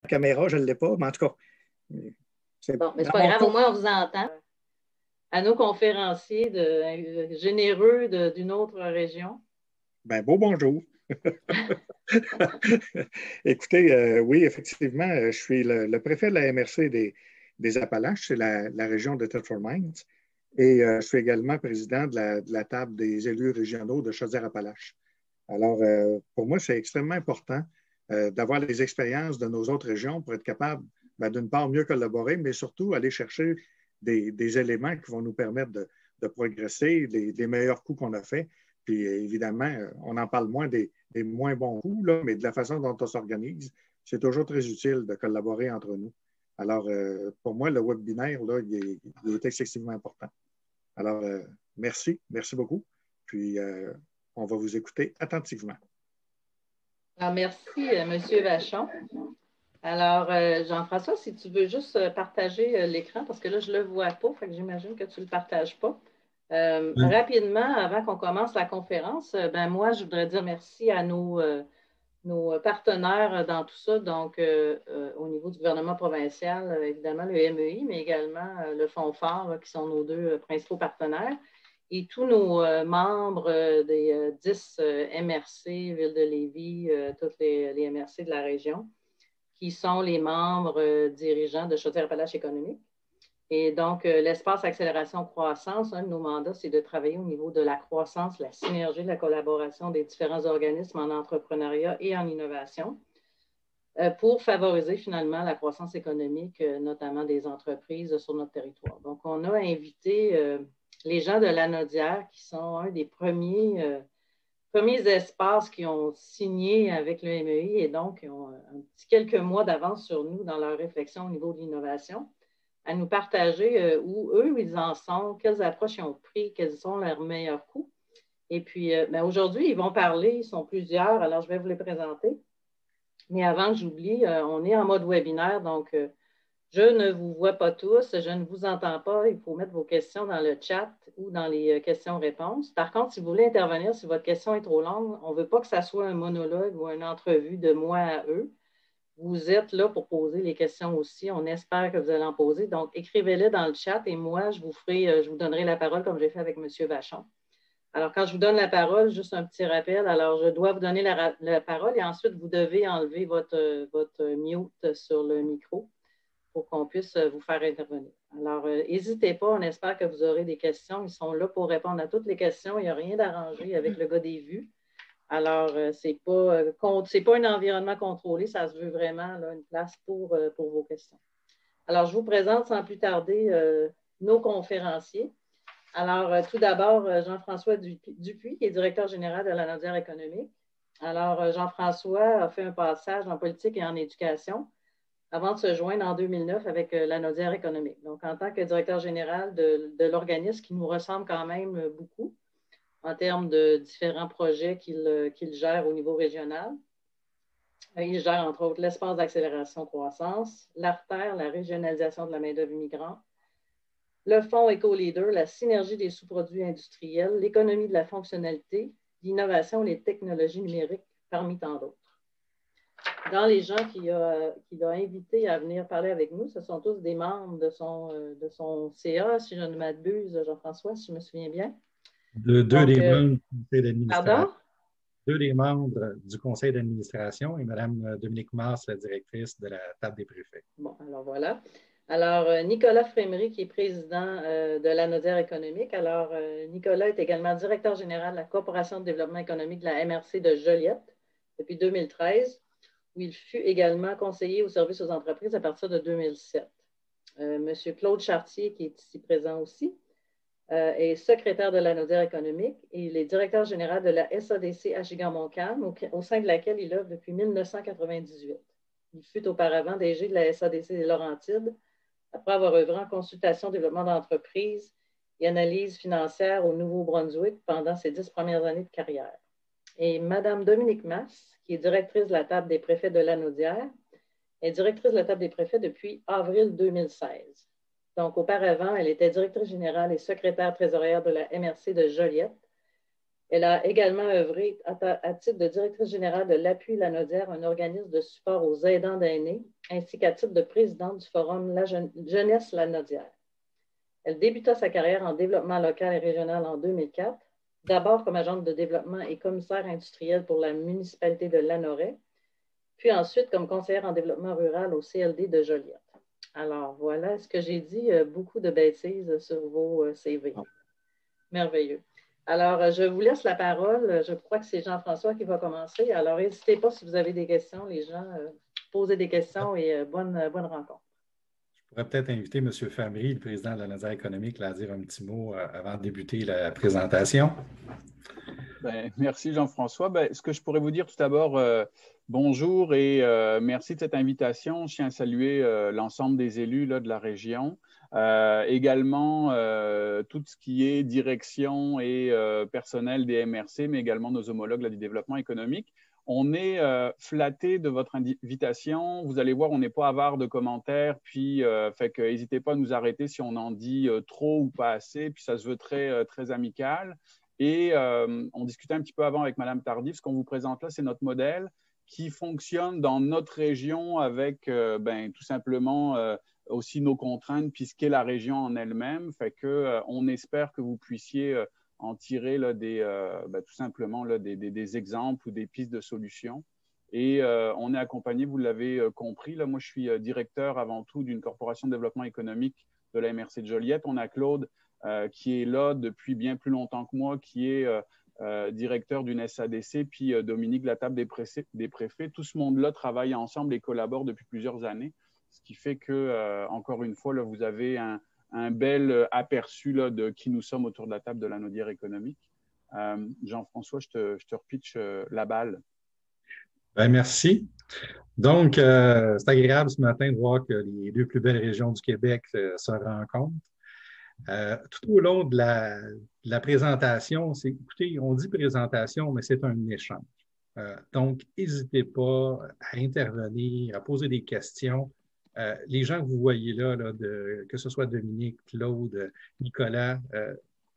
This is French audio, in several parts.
caméra, je ne l'ai pas, mais en tout cas, c'est bon, mais c'est pas grave, au moins on vous entend. À nos conférenciers généreux d'une autre région. Ben, beau bonjour. Écoutez, oui, effectivement, je suis le préfet de la MRC des Appalaches, c'est la région de Thetford Mines, et je suis également président de la table des élus régionaux de Chaudière-Appalaches. Alors, pour moi, c'est extrêmement important d'avoir les expériences de nos autres régions pour être capable, d'une part, mieux collaborer, mais surtout aller chercher des éléments qui vont nous permettre de progresser, des meilleurs coups qu'on a faits. Puis évidemment, on en parle moins des moins bons coups, là, mais de la façon dont on s'organise, c'est toujours très utile de collaborer entre nous. Alors, pour moi, le webinaire, là, il est excessivement important. Alors, merci beaucoup. Puis, on va vous écouter attentivement. Alors, merci, M. Vachon. Alors, Jean-François, si tu veux juste partager l'écran, parce que là, je ne le vois pas, fait que j'imagine que tu ne le partages pas. Rapidement, avant qu'on commence la conférence, moi, je voudrais dire merci à nos partenaires dans tout ça, donc au niveau du gouvernement provincial, évidemment le MEI, mais également le Fonds fort, qui sont nos deux principaux partenaires, et tous nos membres des 10 MRC, Ville de Lévis, toutes les MRC de la région, qui sont les membres dirigeants de Chaudière-Appalaches économique. Et donc, l'espace accélération-croissance, un de nos mandats, c'est de travailler au niveau de la croissance, la synergie, la collaboration des différents organismes en entrepreneuriat et en innovation pour favoriser finalement la croissance économique, notamment des entreprises sur notre territoire. Donc, on a invité les gens de l'Anaudière qui sont un des premiers espaces qui ont signé avec le MEI et donc qui ont quelques mois d'avance sur nous dans leur réflexion au niveau de l'innovation, à nous partager où eux, ils en sont, quelles approches ils ont pris, quels sont leurs meilleurs coups. Et puis, aujourd'hui, ils vont parler, ils sont plusieurs, alors je vais vous les présenter. Mais avant que j'oublie, on est en mode webinaire, donc je ne vous vois pas tous, je ne vous entends pas. Il faut mettre vos questions dans le chat ou dans les questions-réponses. Par contre, si vous voulez intervenir, si votre question est trop longue, on ne veut pas que ça soit un monologue ou une entrevue de moi à eux. Vous êtes là pour poser les questions aussi. On espère que vous allez en poser. Donc, écrivez-les dans le chat et moi, je vous donnerai la parole comme j'ai fait avec M. Vachon. Alors, quand je vous donne la parole, juste un petit rappel. Alors, je dois vous donner la parole et ensuite, vous devez enlever votre mute sur le micro pour qu'on puisse vous faire intervenir. Alors, n'hésitez pas. On espère que vous aurez des questions. Ils sont là pour répondre à toutes les questions. Il n'y a rien d'arrangé avec le gars des vues. Alors, ce n'est pas un environnement contrôlé, ça se veut vraiment là, une place pour vos questions. Alors, je vous présente sans plus tarder nos conférenciers. Alors, tout d'abord, Jean-François Dupuis, qui est directeur général de l'Anaudière économique. Alors, Jean-François a fait un passage en politique et en éducation avant de se joindre en 2009 avec l'Anaudière économique. Donc, en tant que directeur général de l'organisme qui nous ressemble quand même beaucoup, en termes de différents projets qu'il gère au niveau régional. Il gère, entre autres, l'espace d'accélération-croissance, l'ARTER, la régionalisation de la main-d'œuvre migrante, le fonds Éco-Leader, la synergie des sous-produits industriels, l'économie de la fonctionnalité, l'innovation et les technologies numériques, parmi tant d'autres. Dans les gens qu'il a invités à venir parler avec nous, ce sont tous des membres de son CA, si je ne m'abuse, Jean-François, si je me souviens bien. Deux des membres du conseil d'administration. Pardon? Deux des membres du conseil d'administration et Mme Dominique Mars, la directrice de la table des préfets. Bon, alors voilà. Alors, Nicolas Frémery, qui est président de l'Anaudière économique. Alors, Nicolas est également directeur général de la Corporation de développement économique de la MRC de Joliette depuis 2013, où il fut également conseiller au service aux entreprises à partir de 2007. Monsieur Claude Chartier, qui est ici présent aussi, est secrétaire de l'Anaudière économique et il est directeur général de la SADC Achigan-Montcalm, au sein de laquelle il œuvre depuis 1998. Il fut auparavant DG de la SADC des Laurentides, après avoir œuvré en consultation, développement d'entreprise et analyse financière au Nouveau-Brunswick pendant ses 10 premières années de carrière. Et Mme Dominique Mars, qui est directrice de la table des préfets de l'Anaudière, est directrice de la table des préfets depuis avril 2016. Donc, auparavant, elle était directrice générale et secrétaire trésorière de la MRC de Joliette. Elle a également œuvré à titre de directrice générale de l'Appui Lanaudière, un organisme de support aux aidants d'aînés, ainsi qu'à titre de présidente du Forum Jeunesse Lanaudière. Elle débuta sa carrière en développement local et régional en 2004, d'abord comme agente de développement et commissaire industriel pour la municipalité de Lanoret, puis ensuite comme conseillère en développement rural au CLD de Joliette. Alors voilà, ce que j'ai dit, beaucoup de bêtises sur vos CV. Merveilleux. Alors, je vous laisse la parole. Je crois que c'est Jean-François qui va commencer. Alors, n'hésitez pas si vous avez des questions, les gens, posez des questions et bonne rencontre. Je pourrais peut-être inviter M. Famry, le président de la Lanaudière économique, à dire un petit mot avant de débuter la présentation. Merci Jean-François. Ce que je pourrais vous dire tout d'abord, bonjour et merci de cette invitation. Je tiens à saluer l'ensemble des élus là, de la région. Également tout ce qui est direction et personnel des MRC, mais également nos homologues là, du développement économique. On est flatté de votre invitation. Vous allez voir, on n'est pas avare de commentaires, puis fait que n'hésitez pas à nous arrêter si on en dit trop ou pas assez, puis ça se veut très, très amical. Et on discutait un petit peu avant avec Mme Tardif. Ce qu'on vous présente là, c'est notre modèle qui fonctionne dans notre région avec tout simplement aussi nos contraintes, puisqu'est la région en elle-même. Fait que on espère que vous puissiez en tirer là, tout simplement là, des exemples ou des pistes de solutions. Et on est accompagné, vous l'avez compris, là, moi je suis directeur avant tout d'une corporation de développement économique de la MRC de Joliette. On a Claude qui est là depuis bien plus longtemps que moi, qui est directeur d'une SADC, puis Dominique de la table des préfets. Tout ce monde-là travaille ensemble et collabore depuis plusieurs années, ce qui fait que, encore une fois, là, vous avez un bel aperçu là, de qui nous sommes autour de la table de la Lanaudière économique. Jean-François, je te repitche la balle. Merci. Donc, c'est agréable ce matin de voir que les deux plus belles régions du Québec se rencontrent. Tout au long de la présentation, écoutez, on dit présentation, mais c'est un échange. Donc, n'hésitez pas à intervenir, à poser des questions. Les gens que vous voyez là, que ce soit Dominique, Claude, Nicolas,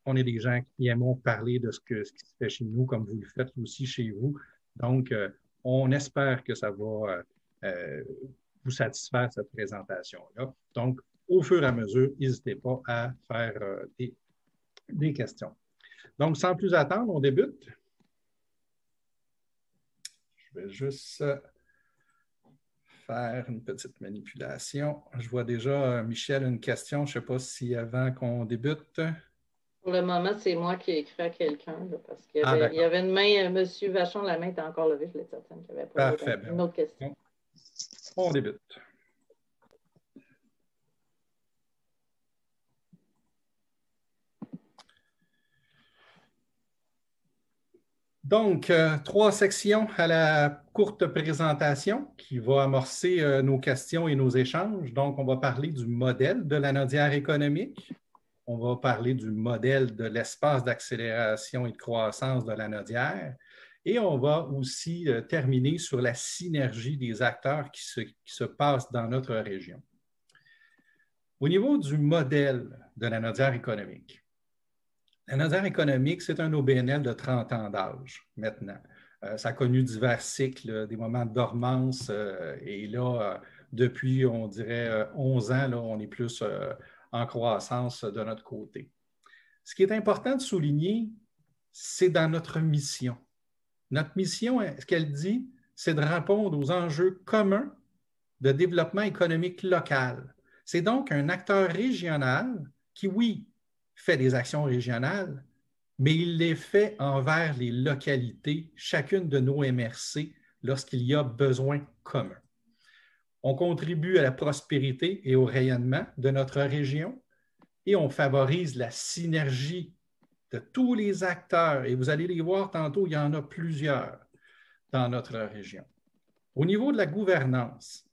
on est des gens qui aiment parler de ce qui se fait chez nous, comme vous le faites aussi chez vous. Donc, on espère que ça va vous satisfaire, cette présentation-là. Donc, au fur et à mesure, n'hésitez pas à faire des questions. Donc, sans plus attendre, on débute. Je vais juste faire une petite manipulation. Je vois déjà, Michel, une question. Je ne sais pas si avant qu'on débute. Pour le moment, c'est moi qui ai écrit à quelqu'un, parce qu'il y avait une main, M. Vachon, la main était encore levée, je voulais être certaine qu'il y avait pas une autre question. On débute. Donc, 3 sections à la courte présentation qui va amorcer nos questions et nos échanges. Donc, on va parler du modèle de la Lanaudière économique. On va parler du modèle de l'espace d'accélération et de croissance de la Lanaudière. Et on va aussi terminer sur la synergie des acteurs qui se passent dans notre région. Au niveau du modèle de la Lanaudière économique, la Lanaudière économique, c'est un OBNL de 30 ans d'âge maintenant. Ça a connu divers cycles, des moments de dormance, et là, depuis, on dirait, 11 ans, là, on est plus en croissance de notre côté. Ce qui est important de souligner, c'est dans notre mission. Notre mission, ce qu'elle dit, c'est de répondre aux enjeux communs de développement économique local. C'est donc un acteur régional qui, oui, fait des actions régionales, mais il les fait envers les localités, chacune de nos MRC, lorsqu'il y a besoin commun. On contribue à la prospérité et au rayonnement de notre région et on favorise la synergie de tous les acteurs. Et vous allez les voir tantôt, il y en a plusieurs dans notre région. Au niveau de la gouvernance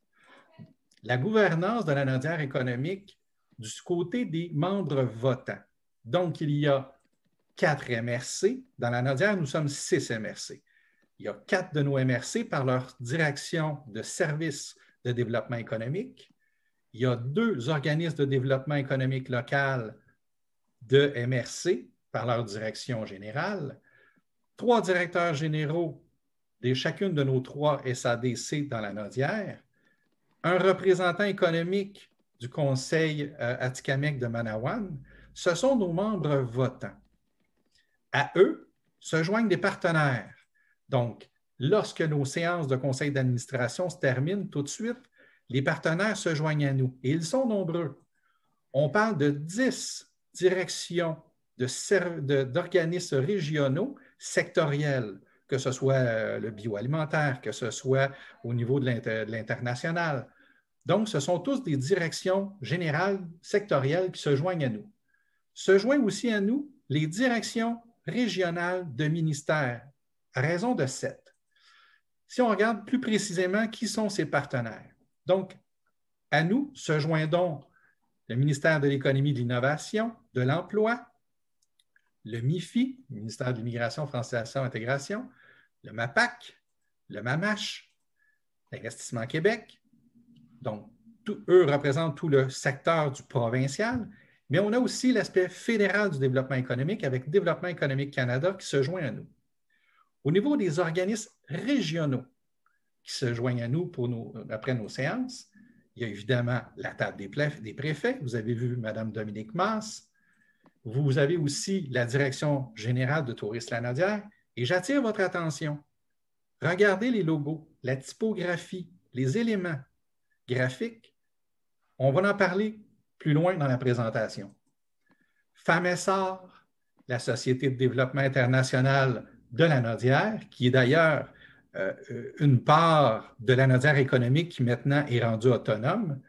de la Lanaudière économique du côté des membres votants. Donc, il y a 4 MRC. Dans la Lanaudière, nous sommes 6 MRC. Il y a 4 de nos MRC par leur direction de services de développement économique. Il y a 2 organismes de développement économique local de MRC par leur direction générale. 3 directeurs généraux de chacune de nos 3 SADC dans la Nodière, un représentant économique du Conseil Atikamekw de Manawan, ce sont nos membres votants. À eux se joignent des partenaires. Donc, lorsque nos séances de conseil d'administration se terminent tout de suite, les partenaires se joignent à nous. Et ils sont nombreux. On parle de 10 directions d'organismes régionaux sectoriels, que ce soit le bioalimentaire, que ce soit au niveau de l'international. Donc, ce sont tous des directions générales sectorielles qui se joignent à nous. Se joignent aussi à nous les directions régionales de ministères, à raison de 7. Si on regarde plus précisément qui sont ces partenaires. Donc, à nous se joint donc le ministère de l'Économie, de l'Innovation, de l'Emploi, le MIFI, le ministère de l'Immigration, Francisation et Intégration, le MAPAC, le MAMACH, l'Investissement Québec. Donc, eux représentent tout le secteur du provincial, mais on a aussi l'aspect fédéral du développement économique avec Développement économique Canada qui se joint à nous. Au niveau des organismes régionaux qui se joignent à nous après nos séances, il y a évidemment la table des préfets. Vous avez vu Mme Dominique Masse. Vous avez aussi la Direction générale de Tourisme Lanaudière. Et j'attire votre attention. Regardez les logos, la typographie, les éléments graphiques. On va en parler plus loin dans la présentation. FAMESAR, la Société de développement international de la Lanaudière, qui est d'ailleurs une part de la Lanaudière économique qui maintenant est rendue autonome,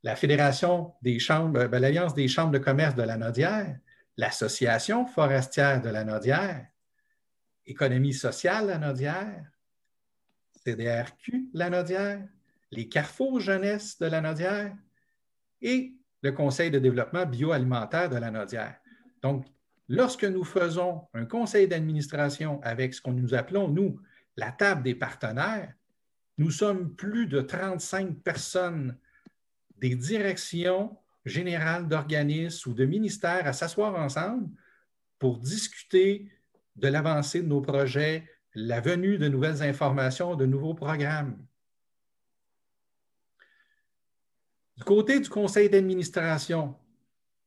la Fédération des chambres, l'Alliance des chambres de commerce de la Lanaudière, l'Association forestière de la Lanaudière, Économie sociale la Lanaudière, CDRQ la Lanaudière, les Carrefours jeunesse de la Lanaudière et le Conseil de développement bioalimentaire de la Lanaudière. Donc, lorsque nous faisons un conseil d'administration avec ce que nous appelons, nous, la table des partenaires, nous sommes plus de 35 personnes des directions générales d'organismes ou de ministères à s'asseoir ensemble pour discuter de l'avancée de nos projets, la venue de nouvelles informations, de nouveaux programmes. Du côté du conseil d'administration,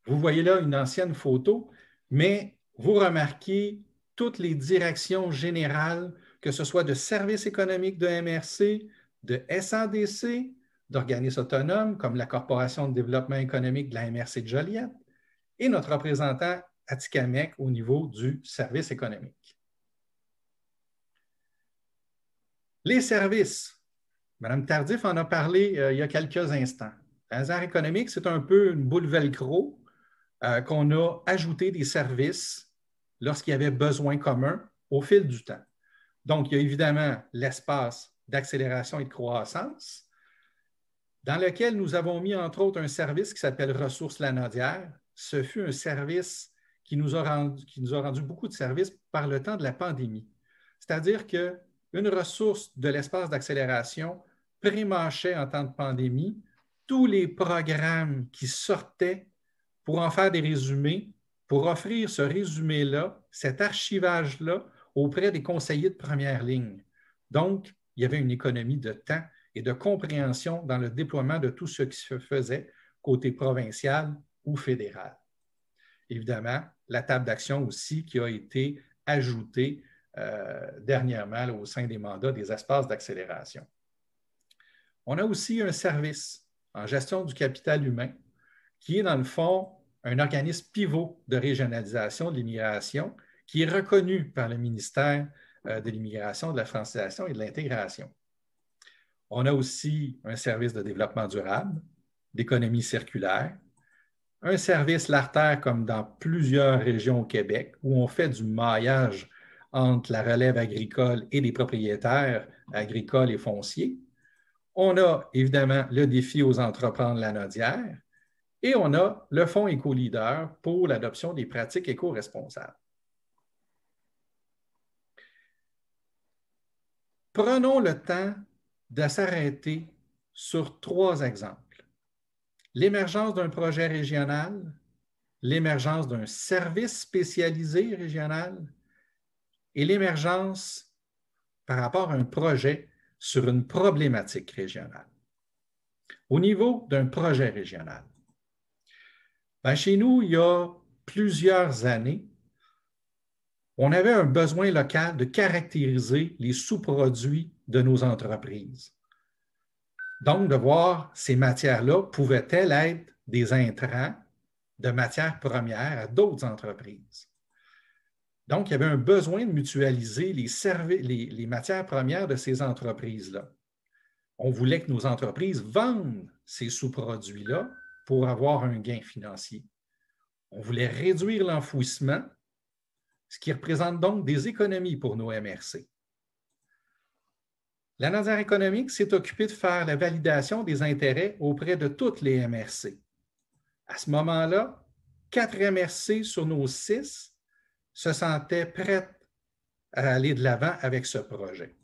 vous voyez là une ancienne photo, mais vous remarquez toutes les directions générales, que ce soit de services économiques de MRC, de SADC, d'organismes autonomes comme la Corporation de développement économique de la MRC de Joliette et notre représentant Atikamekw au niveau du service économique. Les services. Mme Tardif en a parlé il y a quelques instants. La Lanaudière économique, c'est un peu une boule velcro qu'on a ajouté des services lorsqu'il y avait besoin commun au fil du temps. Donc, il y a évidemment l'espace d'accélération et de croissance, dans lequel nous avons mis, entre autres, un service qui s'appelle Ressources Lanaudière. Ce fut un service qui nous a rendu beaucoup de services par le temps de la pandémie. C'est-à-dire qu'une ressource de l'espace d'accélération pré-mâchait en temps de pandémie tous les programmes qui sortaient pour en faire des résumés, pour offrir ce résumé-là, cet archivage-là auprès des conseillers de première ligne. Donc, il y avait une économie de temps et de compréhension dans le déploiement de tout ce qui se faisait côté provincial ou fédéral. Évidemment, la table d'action aussi qui a été ajoutée dernièrement là, au sein des mandats des espaces d'accélération. On a aussi un service en gestion du capital humain qui est dans le fond un organisme pivot de régionalisation de l'immigration qui est reconnu par le ministère de l'Immigration, de la Francisation et de l'Intégration. On a aussi un service de développement durable, d'économie circulaire, un service l'artère comme dans plusieurs régions au Québec où on fait du maillage entre la relève agricole et les propriétaires agricoles et fonciers. On a évidemment le défi aux entrepreneurs Lanaudière et on a le Fonds Éco-Leader pour l'adoption des pratiques éco-responsables. Prenons le temps de s'arrêter sur 3 exemples. L'émergence d'un projet régional, l'émergence d'un service spécialisé régional et l'émergence par rapport à un projet sur une problématique régionale. Au niveau d'un projet régional, bien, chez nous, il y a plusieurs années, on avait un besoin local de caractériser les sous-produits de nos entreprises. Donc, de voir ces matières-là pouvaient-elles être des intrants de matières premières à d'autres entreprises. Donc, il y avait un besoin de mutualiser les matières premières de ces entreprises-là. On voulait que nos entreprises vendent ces sous-produits-là pour avoir un gain financier. On voulait réduire l'enfouissement, ce qui représente donc des économies pour nos MRC. La Naudière économique s'est occupée de faire la validation des intérêts auprès de toutes les MRC. À ce moment-là, 4 MRC sur nos 6 se sentaient prêtes à aller de l'avant avec ce projet.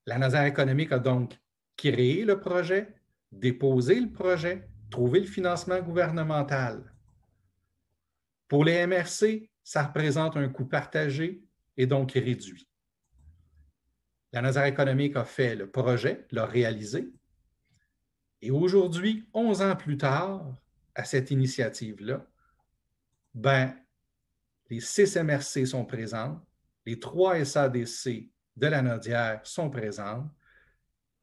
La Naudière économique a donc créé le projet, déposé le projet, trouvé le financement gouvernemental. Pour les MRC, ça représente un coût partagé et donc réduit. La Naudière économique a fait le projet, l'a réalisé. Et aujourd'hui, 11 ans plus tard, à cette initiative-là, ben, les 6 MRC sont présentes, les 3 SADC de la Naudière sont présentes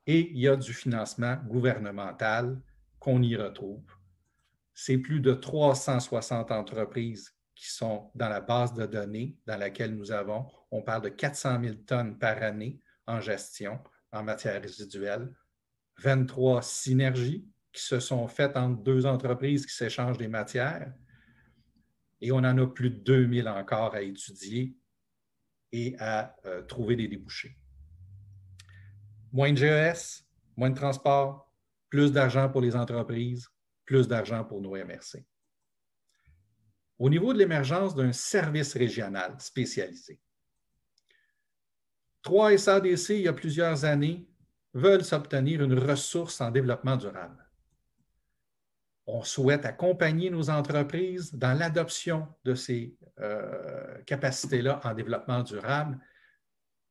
et il y a du financement gouvernemental qu'on y retrouve. C'est plus de 360 entreprises qui sont dans la base de données dans laquelle nous avons. On parle de 400 000 tonnes par année en gestion, en matière résiduelle, 23 synergies qui se sont faites entre 2 entreprises qui s'échangent des matières et on en a plus de 2000 encore à étudier et à trouver des débouchés. Moins de GES, moins de transport, plus d'argent pour les entreprises, plus d'argent pour nos MRC. Au niveau de l'émergence d'un service régional spécialisé, 3 SADC, il y a plusieurs années, veulent s'obtenir une ressource en développement durable. On souhaite accompagner nos entreprises dans l'adoption de ces capacités-là en développement durable,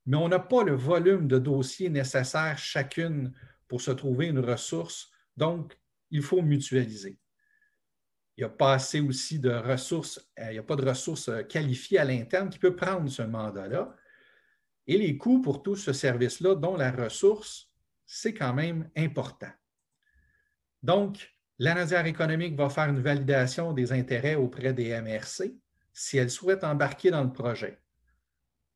mais on n'a pas le volume de dossiers nécessaires chacune pour se trouver une ressource, donc il faut mutualiser. Il n'y a pas assez aussi de ressources, il n'y a pas de ressources qualifiées à l'interne qui peut prendre ce mandat-là. Et les coûts pour tout ce service-là, dont la ressource, c'est quand même important. Donc, la Naudière économique va faire une validation des intérêts auprès des MRC si elle souhaite embarquer dans le projet.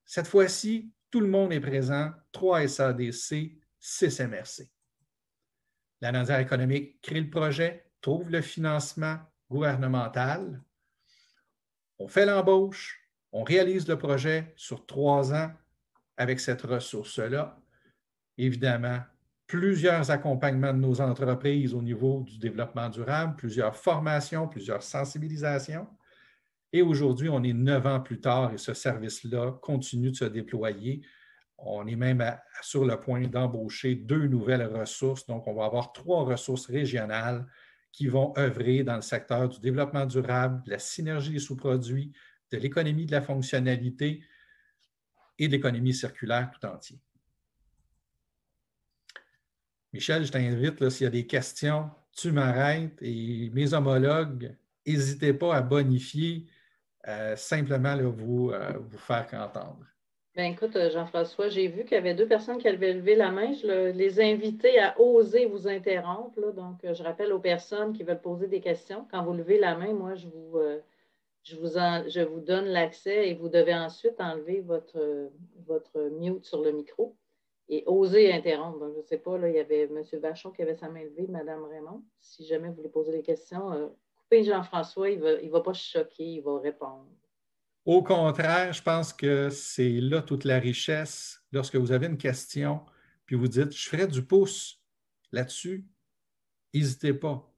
Cette fois-ci, tout le monde est présent, 3 SADC, 6 MRC. La Naudière économique crée le projet, trouve le financement gouvernemental, on fait l'embauche, on réalise le projet sur 3 ans avec cette ressource-là. Évidemment, plusieurs accompagnements de nos entreprises au niveau du développement durable, plusieurs formations, plusieurs sensibilisations. Et aujourd'hui, on est 9 ans plus tard et ce service-là continue de se déployer. On est même sur le point d'embaucher 2 nouvelles ressources. Donc, on va avoir 3 ressources régionales qui vont œuvrer dans le secteur du développement durable, de la synergie des sous-produits, de l'économie de la fonctionnalité et de l'économie circulaire tout entier. Michel, je t'invite, s'il y a des questions, tu m'arrêtes et mes homologues, n'hésitez pas à bonifier, simplement là, vous faire entendre. Bien, écoute, Jean-François, j'ai vu qu'il y avait 2 personnes qui avaient levé la main. Je les invitais à oser vous interrompre. Là. Donc, je rappelle aux personnes qui veulent poser des questions. Quand vous levez la main, moi, je vous donne l'accès et vous devez ensuite enlever votre mute sur le micro et oser interrompre. Donc, je ne sais pas, là, il y avait M. Vachon qui avait sa main levée, Mme Raymond. Si jamais vous voulez poser des questions, coupez Jean-François, il ne va pas se choquer, il va répondre. Au contraire, je pense que c'est là toute la richesse. Lorsque vous avez une question, puis vous dites « je ferai du pouce là-dessus », n'hésitez pas.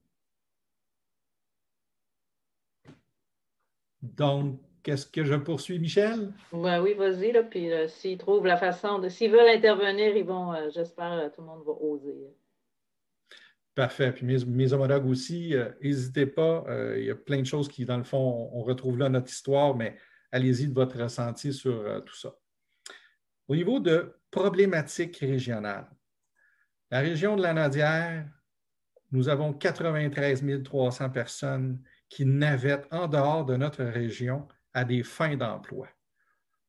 Donc, est-ce que je poursuis, Michel? Ben oui, vas-y, là, puis s'ils trouvent la façon de... S'ils veulent intervenir, ils vont, j'espère, tout le monde va oser. Parfait. Puis mes homologues aussi, n'hésitez pas. Il y a plein de choses qui, dans le fond, on retrouve là notre histoire, mais allez-y de votre ressenti sur tout ça. Au niveau de problématiques régionales, la région de la Naudière, nous avons 93 300 personnes qui navettent en dehors de notre région à des fins d'emploi.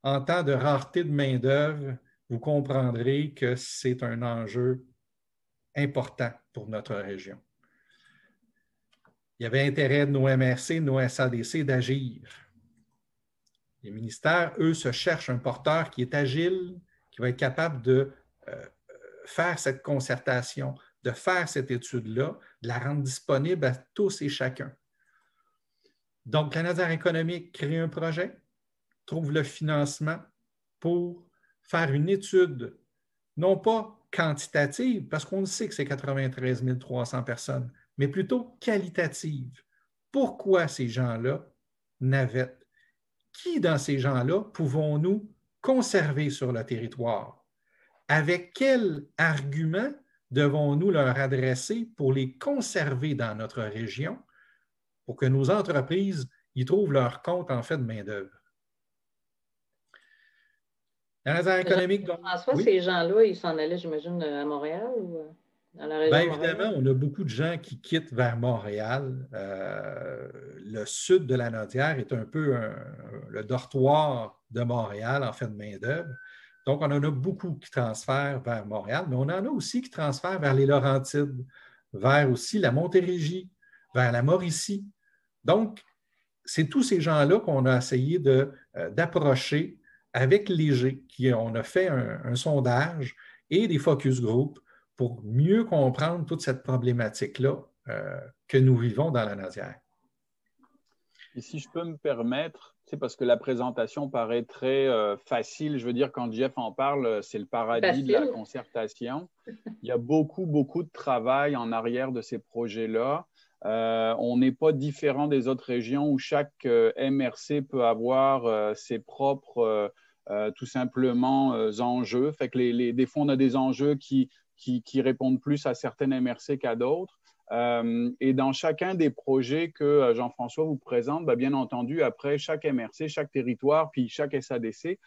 En temps de rareté de main-d'œuvre, vous comprendrez que c'est un enjeu important pour notre région. Il y avait intérêt de nos MRC, de nos SADC d'agir. Les ministères, eux, se cherchent un porteur qui est agile, qui va être capable de faire cette concertation, de faire cette étude-là, de la rendre disponible à tous et chacun. Donc, la Naudière économique crée un projet, trouve le financement pour faire une étude, non pas quantitative, parce qu'on sait que c'est 93 300 personnes, mais plutôt qualitative. Pourquoi ces gens-là navettent? Qui dans ces gens-là pouvons-nous conserver sur le territoire? Avec quels arguments devons-nous leur adresser pour les conserver dans notre région pour que nos entreprises y trouvent leur compte en fait de main-d'œuvre? La Naudière économique. Donc, François, oui. Ces gens-là, ils s'en allaient, j'imagine, à Montréal ou dans la région de Montréal? Évidemment, on a beaucoup de gens qui quittent vers Montréal. Le sud de la Naudière est un peu le dortoir de Montréal en fait de main-d'œuvre. Donc, on en a beaucoup qui transfèrent vers Montréal, mais on en a aussi qui transfèrent vers les Laurentides, vers aussi la Montérégie, vers la Mauricie. Donc, c'est tous ces gens-là qu'on a essayé d'approcher avec Léger, on a fait un sondage et des focus group pour mieux comprendre toute cette problématique-là que nous vivons dans la Naudière. Et si je peux me permettre, c'est parce que la présentation paraît très facile. Je veux dire, quand Jeff en parle, c'est le paradis de la concertation. Il y a beaucoup, beaucoup de travail en arrière de ces projets-là. On n'est pas différent des autres régions où chaque MRC peut avoir ses propres, tout simplement, enjeux. Fait que des fois, on a des enjeux qui répondent plus à certaines MRC qu'à d'autres. Et dans chacun des projets que Jean-François vous présente, bien entendu, après, chaque MRC, chaque territoire, puis chaque SADC,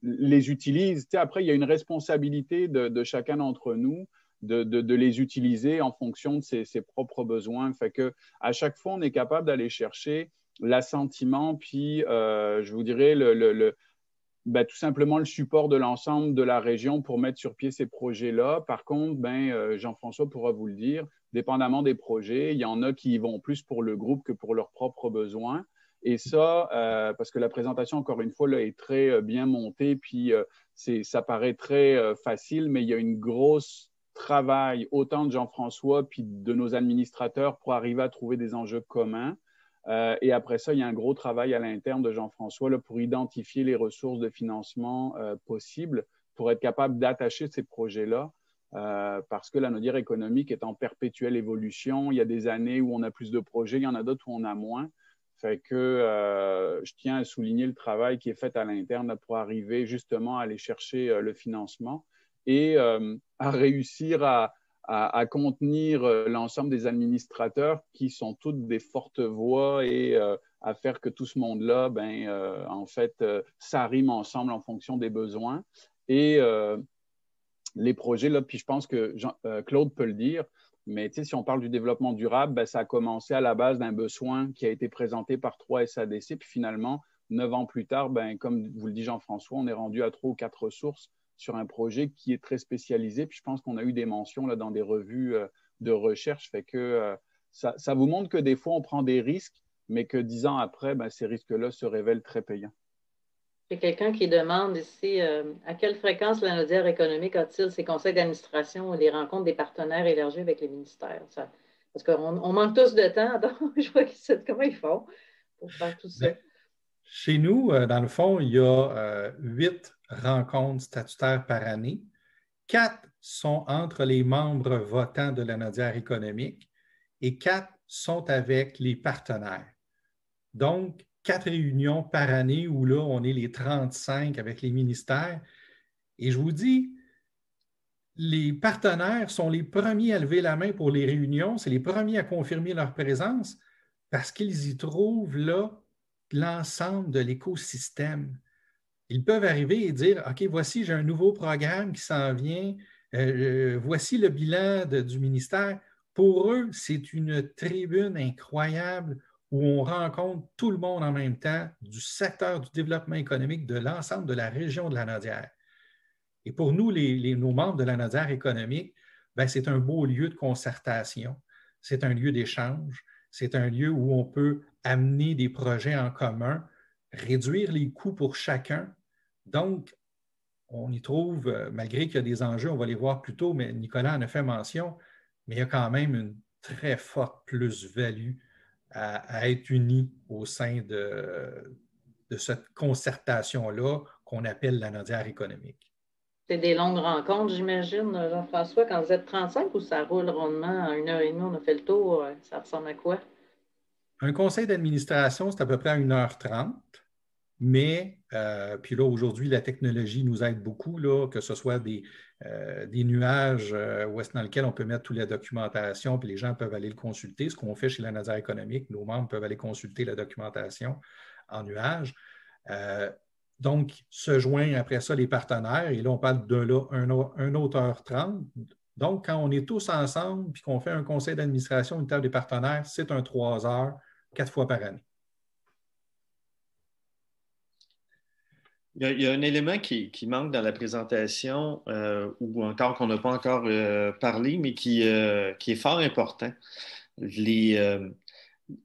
les utilise. Après, il y a une responsabilité de chacun d'entre nous de les utiliser en fonction de ses propres besoins. Fait que à chaque fois, on est capable d'aller chercher l'assentiment, puis je vous dirais tout simplement le support de l'ensemble de la région pour mettre sur pied ces projets-là. Par contre, Jean-François pourra vous le dire, dépendamment des projets, il y en a qui y vont plus pour le groupe que pour leurs propres besoins. Et ça, parce que la présentation, encore une fois, là, est très bien montée, puis ça paraît très facile, mais il y a une grosse travail, autant de Jean-François puis de nos administrateurs pour arriver à trouver des enjeux communs. Et après ça, il y a un gros travail à l'interne de Jean-François là, pour identifier les ressources de financement possibles pour être capable d'attacher ces projets-là parce que la Naudière économique est en perpétuelle évolution. Il y a des années où on a plus de projets, il y en a d'autres où on a moins. Fait que je tiens à souligner le travail qui est fait à l'interne là, pour arriver justement à aller chercher le financement et à réussir à contenir l'ensemble des administrateurs qui sont toutes des fortes voix et à faire que tout ce monde-là, en fait, s'arrime ensemble en fonction des besoins. Et les projets, là, puis je pense que Claude peut le dire, mais si on parle du développement durable, ça a commencé à la base d'un besoin qui a été présenté par 3 SADC, puis finalement, 9 ans plus tard, comme vous le dit Jean-François, on est rendu à 3 ou 4 ressources sur un projet qui est très spécialisé. Puis je pense qu'on a eu des mentions là, dans des revues de recherche. Fait que ça vous montre que des fois, on prend des risques, mais que 10 ans après, ces risques-là se révèlent très payants. Il y a quelqu'un qui demande ici à quelle fréquence la Naudière économique a-t-il ses conseils d'administration et les rencontres des partenaires élargis avec les ministères? Parce qu'on manque tous de temps, donc je vois comment ils font pour faire tout ça. Chez nous, dans le fond, il y a 8 rencontres statutaires par année. 4 sont entre les membres votants de la Naudière économique et 4 sont avec les partenaires. Donc, 4 réunions par année où là, on est les 35 avec les ministères. Et je vous dis, les partenaires sont les premiers à lever la main pour les réunions, c'est les premiers à confirmer leur présence parce qu'ils y trouvent là l'ensemble de l'écosystème. ils peuvent arriver et dire, OK, voici, j'ai un nouveau programme qui s'en vient, voici le bilan du ministère. Pour eux, c'est une tribune incroyable où on rencontre tout le monde en même temps du secteur du développement économique de l'ensemble de la région de la Naudière. Et pour nous, nos membres de la Naudière économique, ben, c'est un beau lieu de concertation, c'est un lieu d'échange, c'est un lieu où on peut amener des projets en commun, réduire les coûts pour chacun. Donc, on y trouve, malgré qu'il y a des enjeux, on va les voir plus tôt, mais Nicolas en a fait mention, mais il y a quand même une très forte plus-value à être unis au sein de cette concertation-là qu'on appelle la Naudière économique. C'est des longues rencontres, j'imagine, Jean-François, quand vous êtes 35 ou ça roule rondement en 1h30, on a fait le tour, ça ressemble à quoi? Un conseil d'administration, c'est à peu près à 1h30, mais puis là, aujourd'hui, la technologie nous aide beaucoup, là, que ce soit des nuages dans lesquels on peut mettre toute la documentation, puis les gens peuvent aller le consulter, ce qu'on fait chez la Naudière économique, nos membres peuvent aller consulter la documentation en nuage. Donc, se joignent après ça les partenaires, et là, on parle de là un autre heure 30. Donc, quand on est tous ensemble puis qu'on fait un conseil d'administration, une table des partenaires, c'est un 3 heures, 4 fois par année. Il y a un élément qui manque dans la présentation, ou encore qu'on n'a pas encore parlé, mais qui est fort important.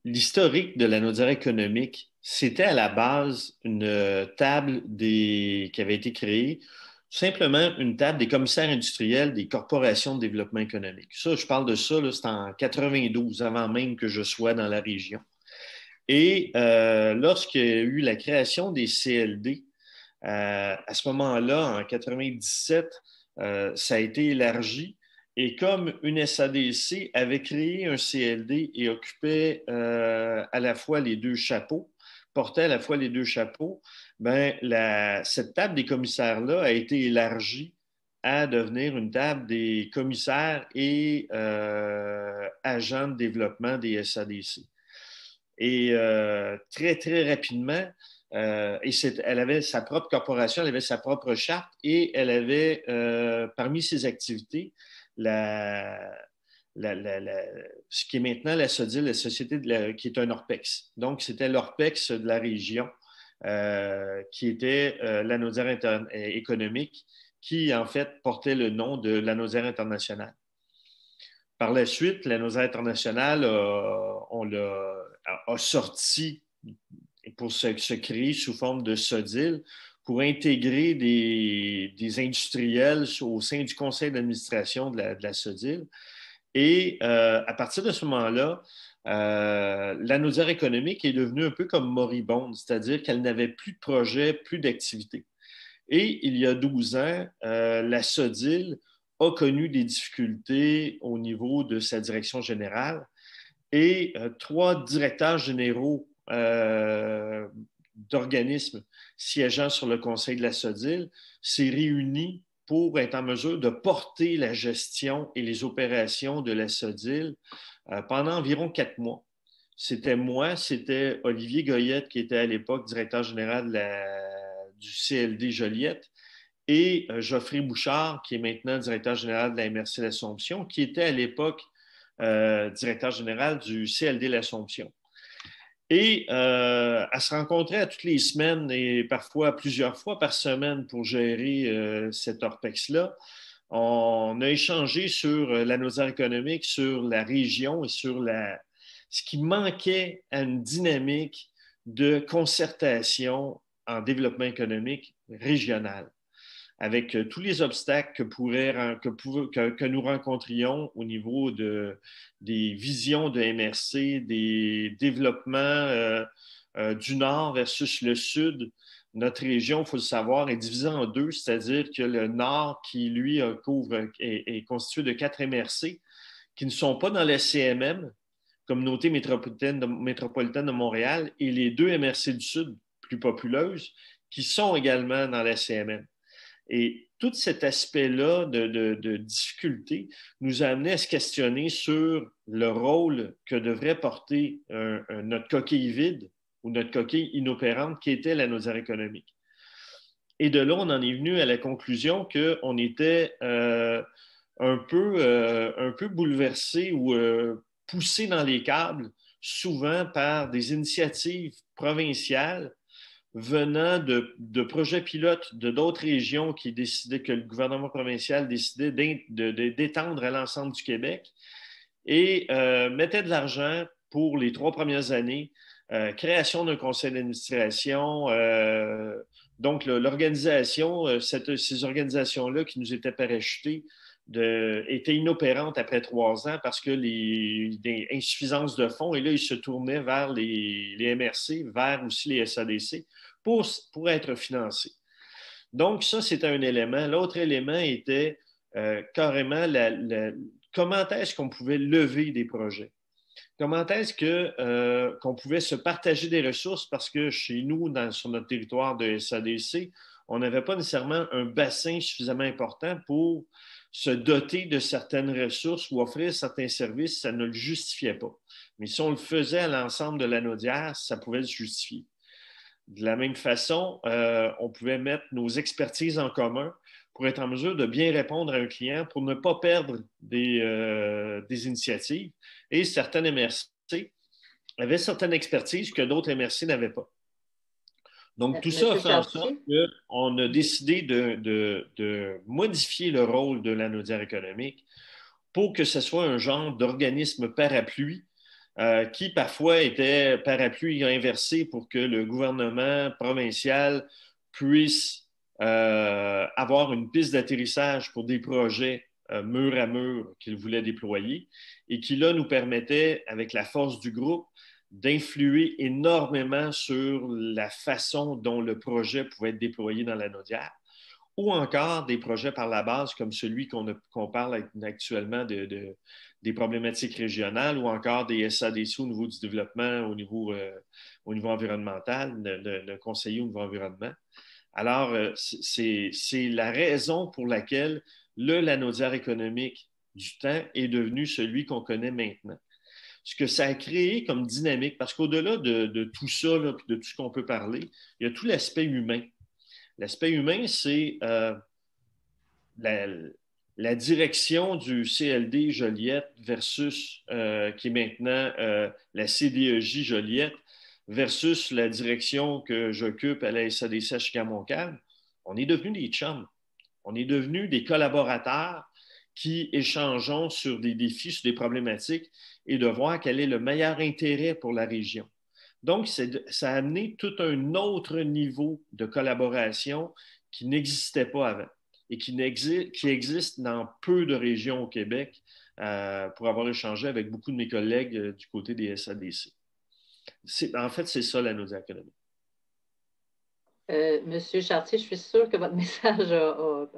L'historique de la Naudière économique, c'était à la base une table qui avait été créée, tout simplement une table des commissaires industriels des corporations de développement économique. Ça, je parle de ça, c'est en 92, avant même que je sois dans la région. Et lorsqu'il y a eu la création des CLD, à ce moment-là, en 97, ça a été élargi. Et comme une SADC avait créé un CLD et occupait à la fois les deux chapeaux, portait à la fois les deux chapeaux, ben, cette table des commissaires-là a été élargie à devenir une table des commissaires et agents de développement des SADC. Et très, très rapidement, elle avait sa propre corporation, elle avait sa propre charte et elle avait, parmi ses activités, ce qui est maintenant la SODIL, la société qui est un ORPEX. Donc, c'était l'ORPEX de la région qui était la Naudière économique qui, en fait, portait le nom de la Naudière internationale. Par la suite, la Naudière internationale a sorti pour se créer sous forme de SODIL pour intégrer des industriels au sein du conseil d'administration de la SODIL. Et à partir de ce moment-là, la Naudière économique est devenue un peu comme moribonde, c'est-à-dire qu'elle n'avait plus de projet, plus d'activité. Et il y a 12 ans, la SODIL a connu des difficultés au niveau de sa direction générale et 3 directeurs généraux d'organismes siégeant sur le conseil de la SODIL s'est réunis pour être en mesure de porter la gestion et les opérations de la SODIL pendant environ 4 mois. C'était moi, c'était Olivier Goyette qui était à l'époque directeur général du CLD Joliette et Geoffrey Bouchard qui est maintenant directeur général de la MRC L'Assomption qui était à l'époque directeur général du CLD L'Assomption. Et elle se rencontrait à toutes les semaines et parfois plusieurs fois par semaine pour gérer cet ORPEX-là. On a échangé sur la Naudière économique, sur la région et sur ce qui manquait à une dynamique de concertation en développement économique régional, avec tous les obstacles que nous rencontrions au niveau des visions de MRC, des développements du Nord versus le Sud. Notre région, il faut le savoir, est divisée en deux, c'est-à-dire que le Nord, qui, lui, est constitué de 4 MRC, qui ne sont pas dans la CMM, Communauté métropolitaine de Montréal, et les 2 MRC du Sud, plus populeuses, qui sont également dans la CMM. Et tout cet aspect-là de difficulté nous a amené à se questionner sur le rôle que devrait porter notre coquille vide ou notre coquille inopérante qui était la Naudière économique. Et de là, on en est venu à la conclusion qu'on était un peu bouleversé ou poussé dans les câbles, souvent par des initiatives provinciales venant de projets pilotes de d'autres régions qui décidaient que le gouvernement provincial décidait d'étendre à l'ensemble du Québec et mettait de l'argent pour les 3 premières années, création d'un conseil d'administration, donc l'organisation, ces organisations-là qui nous étaient parachutées étaient inopérantes après 3 ans parce que des insuffisances de fonds, et là, ils se tournaient vers les MRC, vers aussi les SADC pour être financés. Donc, ça, c'était un élément. L'autre élément était carrément comment est-ce qu'on pouvait lever des projets? Comment est-ce qu'on pouvait se partager des ressources? Parce que chez nous, sur notre territoire de SADC, on n'avait pas nécessairement un bassin suffisamment important pour se doter de certaines ressources ou offrir certains services, ça ne le justifiait pas. Mais si on le faisait à l'ensemble de l'Anaudière, ça pouvait se justifier. De la même façon, on pouvait mettre nos expertises en commun pour être en mesure de bien répondre à un client, pour ne pas perdre des initiatives. Et certaines MRC avaient certaines expertises que d'autres MRC n'avaient pas. Donc, tout ça a fait en sorte qu'on a décidé de modifier le rôle de l'Anaudière économique pour que ce soit un genre d'organisme parapluie qui parfois était parapluie inversé pour que le gouvernement provincial puisse avoir une piste d'atterrissage pour des projets mur à mur qu'il voulait déployer et qui, là, nous permettait, avec la force du groupe, d'influer énormément sur la façon dont le projet pouvait être déployé dans l'Anaudière, ou encore des projets par la base comme celui qu'on parle actuellement des problématiques régionales, ou encore des SADC au niveau du développement, au niveau environnemental, de conseiller au niveau environnement. Alors, c'est la raison pour laquelle l'Anaudière économique du temps est devenu celui qu'on connaît maintenant. Ce que ça a créé comme dynamique, parce qu'au-delà de tout ça, là, de tout ce qu'on peut parler, il y a tout l'aspect humain. L'aspect humain, c'est la direction du CLD Joliette versus, qui est maintenant la CDEJ Joliette, versus la direction que j'occupe à la SADC à Chicamoncalm. On est devenus des chums. On est devenus des collaborateurs qui échangeons sur des défis, sur des problématiques et de voir quel est le meilleur intérêt pour la région. Donc, ça a amené tout un autre niveau de collaboration qui n'existait pas avant et qui existe dans peu de régions au Québec pour avoir échangé avec beaucoup de mes collègues du côté des SADC. En fait, c'est ça l'Anaudière économique. Monsieur Chartier, je suis sûre que votre message a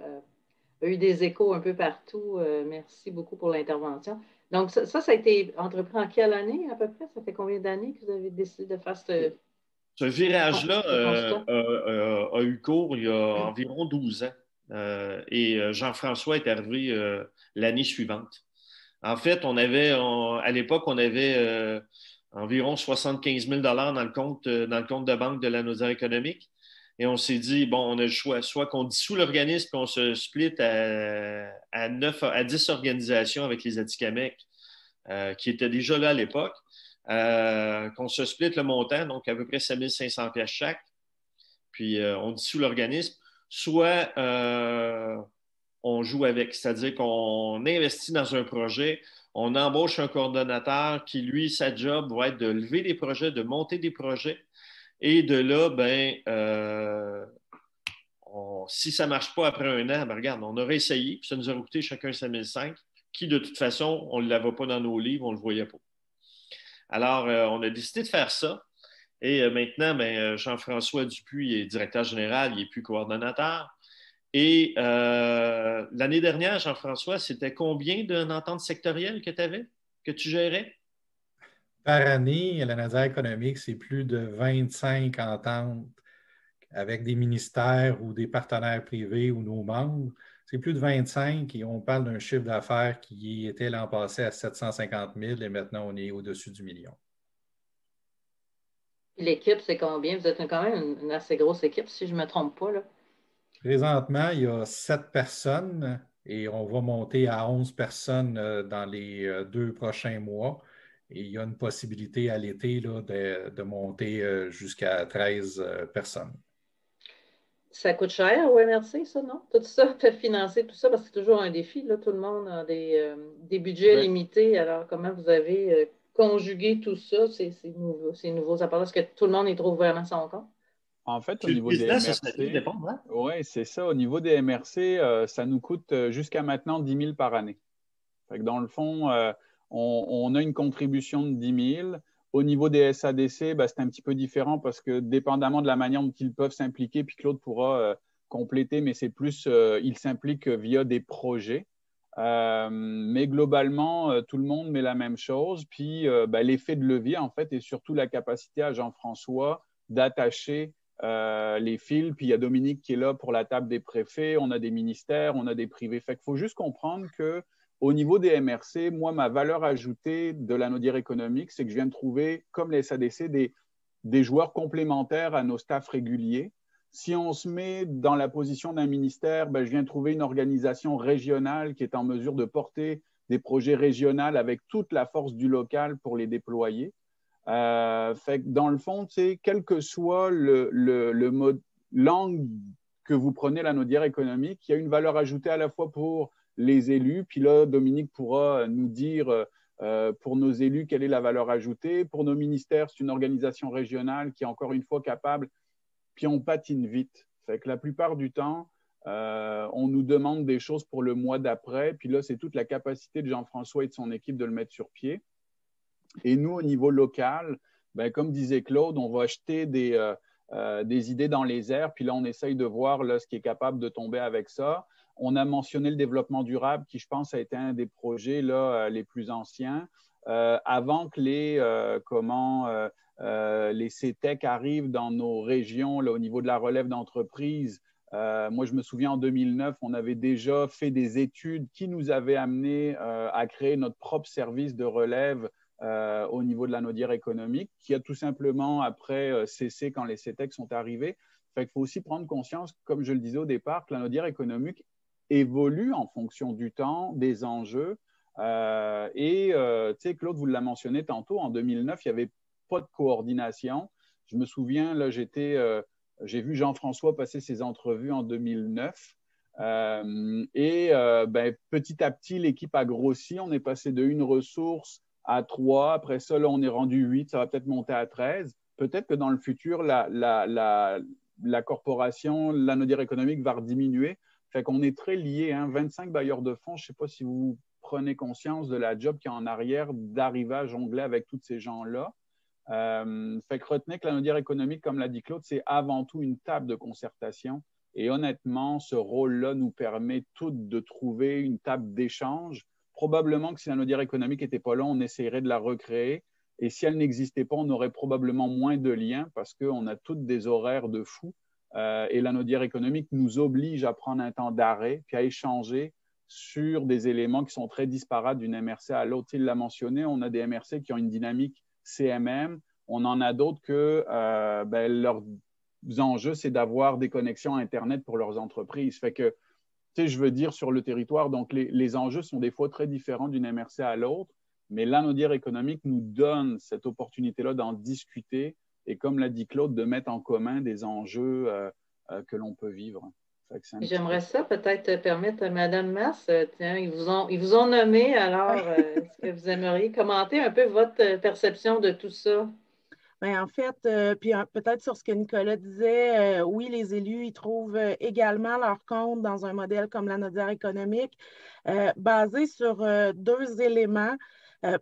eu des échos un peu partout. Merci beaucoup pour l'intervention. Donc, ça a été entrepris en quelle année à peu près? Ça fait combien d'années que vous avez décidé de faire ce virage-là a eu cours il y a environ 12 ans. Et Jean-François est arrivé l'année suivante. En fait, à l'époque, on avait environ 75 000 dans le compte de banque de l'Anaudière économique. Et on s'est dit, bon, on a le choix, soit qu'on dissout l'organisme et qu'on se split à 10 organisations avec les Atikamekw qui étaient déjà là à l'époque, qu'on se split le montant, donc à peu près 7 500 $ chaque, puis on dissout l'organisme, soit on joue avec, c'est-à-dire qu'on investit dans un projet, on embauche un coordonnateur qui, lui, sa job va être de lever des projets, de monter des projets. Et de là, si ça ne marche pas après 1 an, regarde, on aurait essayé, puis ça nous aurait coûté chacun 5 500, qui, de toute façon, on ne l'avait pas dans nos livres, on ne le voyait pas. Alors, on a décidé de faire ça. Et maintenant, Jean-François Dupuis est directeur général, il n'est plus coordonnateur. Et l'année dernière, Jean-François, c'était combien d'une entente sectorielle que tu avais, que tu gérais? Par année, l'Anaudière économique, c'est plus de 25 ententes avec des ministères ou des partenaires privés ou nos membres. C'est plus de 25 et on parle d'un chiffre d'affaires qui était l'an passé à 750 000 et maintenant on est au-dessus du million. L'équipe, c'est combien? Vous êtes quand même une assez grosse équipe, si je ne me trompe pas, là. Présentement, il y a 7 personnes et on va monter à 11 personnes dans les 2 prochains mois. Et il y a une possibilité à l'été là, de monter jusqu'à 13 personnes. Ça coûte cher au MRC, ça, non? Tout ça, fait financer tout ça, parce que c'est toujours un défi. Là. Tout le monde a des budgets limités. Alors, comment vous avez conjugué tout ça, ces nouveaux appareils? Est-ce que tout le monde y trouve vraiment son compte? En fait, au niveau des MRC, oui, c'est ça. Au niveau des MRC, ça nous coûte jusqu'à maintenant 10 000 par année. Fait que dans le fond, on a une contribution de 10 000. Au niveau des SADC, c'est un petit peu différent parce que dépendamment de la manière dont ils peuvent s'impliquer, puis Claude pourra compléter, mais c'est plus, ils s'impliquent via des projets. Mais globalement, tout le monde met la même chose. Puis l'effet de levier, en fait, et surtout la capacité à Jean-François d'attacher les fils. Puis il y a Dominique qui est là pour la table des préfets. On a des ministères, on a des privés. Fait qu'il faut juste comprendre que au niveau des MRC, moi, ma valeur ajoutée de l'anodière économique, c'est que je viens de trouver, comme les SADC, des joueurs complémentaires à nos staffs réguliers. Si on se met dans la position d'un ministère, je viens de trouver une organisation régionale qui est en mesure de porter des projets régionaux avec toute la force du local pour les déployer. Fait que dans le fond, quel que soit le mode langue que vous prenez l'anodière économique, il y a une valeur ajoutée à la fois pour les élus. Puis là, Dominique pourra nous dire pour nos élus quelle est la valeur ajoutée. Pour nos ministères, c'est une organisation régionale qui est encore une fois capable. Puis on patine vite. Fait que la plupart du temps, on nous demande des choses pour le mois d'après. Puis là, c'est toute la capacité de Jean-François et de son équipe de le mettre sur pied. Et nous, au niveau local, comme disait Claude, on va acheter des idées dans les airs. Puis là, on essaye de voir là, ce qui est capable de tomber avec ça. On a mentionné le développement durable, qui, je pense, a été un des projets là, les plus anciens. Avant que les CETEC arrivent dans nos régions là, au niveau de la relève d'entreprise, moi, je me souviens, en 2009, on avait déjà fait des études qui nous avaient amené à créer notre propre service de relève au niveau de l'anodière économique, qui a tout simplement, après, cessé quand les CETEC sont arrivés. Fait qu'il faut aussi prendre conscience, comme je le disais au départ, que l'anodière économique évolue en fonction du temps, des enjeux. Claude vous l'a mentionné tantôt, en 2009, il n'y avait pas de coordination. Je me souviens, là, j'ai vu Jean-François passer ses entrevues en 2009. Petit à petit, l'équipe a grossi. On est passé de 1 ressource à 3. Après ça, là, on est rendu 8. Ça va peut-être monter à 13. Peut-être que dans le futur, la corporation, l'anodière économique va rediminuer. Fait qu'on est très liés, 25 bailleurs de fonds. Je ne sais pas si vous prenez conscience de la job qu'il y a en arrière d'arriver à jongler avec tous ces gens-là. Fait que retenez que l'anodière économique, comme l'a dit Claude, c'est avant tout une table de concertation. Et honnêtement, ce rôle-là nous permet toutes de trouver une table d'échange. Probablement que si l'anodière économique n'était pas là, on essaierait de la recréer. Et si elle n'existait pas, on aurait probablement moins de liens parce qu'on a toutes des horaires de fou. Et l'anodière économique nous oblige à prendre un temps d'arrêt puis à échanger sur des éléments qui sont très disparates d'une MRC à l'autre. Il l'a mentionné, on a des MRC qui ont une dynamique CMM. On en a d'autres que leurs enjeux, c'est d'avoir des connexions Internet pour leurs entreprises. Fait que, je veux dire, sur le territoire, donc les enjeux sont des fois très différents d'une MRC à l'autre, mais l'anodière économique nous donne cette opportunité-là d'en discuter et, comme l'a dit Claude, de mettre en commun des enjeux que l'on peut vivre. J'aimerais ça peut-être permettre à Mme Masse, ils vous ont nommé, alors est-ce que vous aimeriez commenter un peu votre perception de tout ça? Bien, en fait, puis peut-être sur ce que Nicolas disait, oui, les élus, ils trouvent également leur compte dans un modèle comme l'anodière économique, basé sur 2 éléments.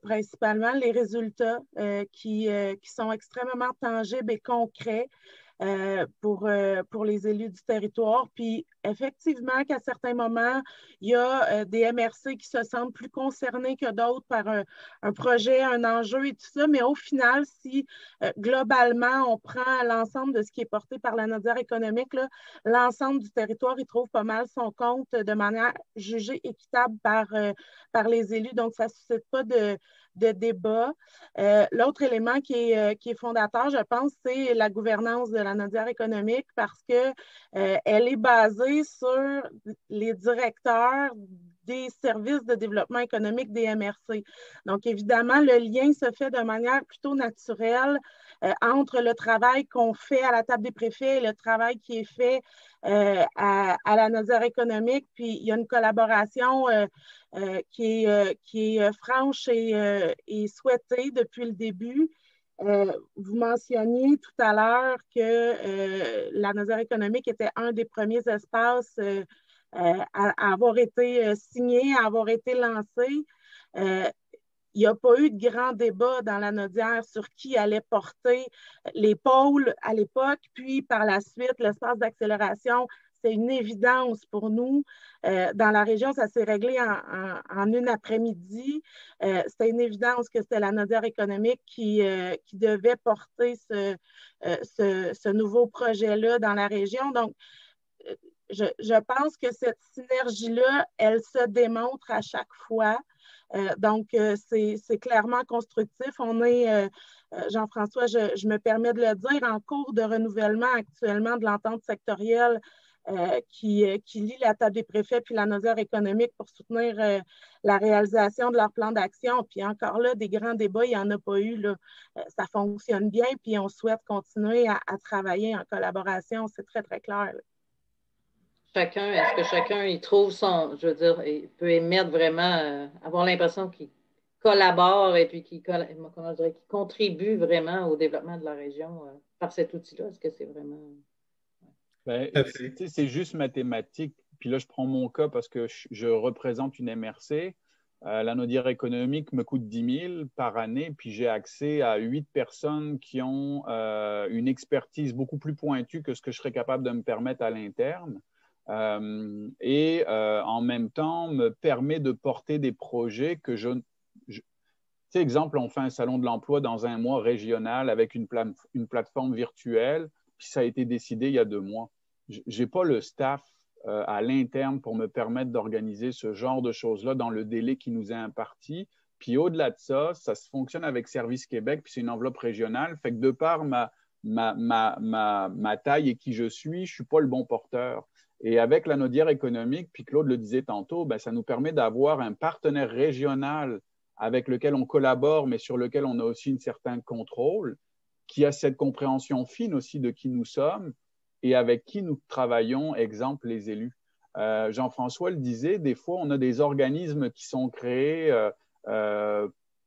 Principalement les résultats qui sont extrêmement tangibles et concrets pour les élus du territoire. Puis effectivement qu'à certains moments, il y a des MRC qui se sentent plus concernés que d'autres par un projet, un enjeu et tout ça, mais au final, si globalement, on prend l'ensemble de ce qui est porté par l'anodière économique, l'ensemble du territoire, il trouve pas mal son compte de manière jugée équitable par les élus. Donc, ça ne suscite pas de débat. L'autre élément qui est fondateur, je pense, c'est la gouvernance de la Nodière économique parce qu'elle est basée sur les directeurs des services de développement économique des MRC. Donc, évidemment, le lien se fait de manière plutôt naturelle entre le travail qu'on fait à la table des préfets et le travail qui est fait à la Nodière économique. Puis, il y a une collaboration qui est franche et souhaitée depuis le début. Vous mentionniez tout à l'heure que la Nodière économique était un des premiers espaces à avoir été signé, à avoir été lancé. Il n'y a pas eu de grand débat dans la Nodière sur qui allait porter les pôles à l'époque, puis par la suite, l'espace d'accélération, c'est une évidence pour nous. Dans la région, ça s'est réglé en une après-midi. C'était une évidence que c'était la Nodière économique qui devait porter ce nouveau projet-là dans la région. Donc, je pense que cette synergie-là, elle se démontre à chaque fois. Donc, c'est clairement constructif. On est, Jean-François, je me permets de le dire, en cours de renouvellement actuellement de l'entente sectorielle qui lie la table des préfets puis la Nodière économique pour soutenir la réalisation de leur plan d'action. Puis encore là, des grands débats, il n'y en a pas eu. Là. Ça fonctionne bien, puis on souhaite continuer à travailler en collaboration. C'est très, très clair. Là. Est-ce que chacun y trouve son, je veux dire, il peut émettre vraiment, avoir l'impression qu'il collabore et puis qu'il contribue vraiment au développement de la région par cet outil-là? Est-ce que c'est vraiment... Ben, c'est juste mathématique. Puis là, je prends mon cas parce que je représente une MRC. La Nodière économique me coûte 10 000 par année, puis j'ai accès à 8 personnes qui ont une expertise beaucoup plus pointue que ce que je serais capable de me permettre à l'interne. En même temps, me permet de porter des projets que tu sais, exemple, on fait un salon de l'emploi dans un mois régional avec une plateforme virtuelle, puis ça a été décidé il y a 2 mois. Je n'ai pas le staff à l'interne pour me permettre d'organiser ce genre de choses-là dans le délai qui nous est imparti. Puis au-delà de ça, ça se fonctionne avec Service Québec, puis c'est une enveloppe régionale. Fait que de par ma taille et qui je suis pas le bon porteur. Et avec la Nodière économique, puis Claude le disait tantôt, ben, ça nous permet d'avoir un partenaire régional avec lequel on collabore, mais sur lequel on a aussi un certain contrôle, qui a cette compréhension fine aussi de qui nous sommes et avec qui nous travaillons, exemple les élus. Jean-François le disait, des fois, on a des organismes qui sont créés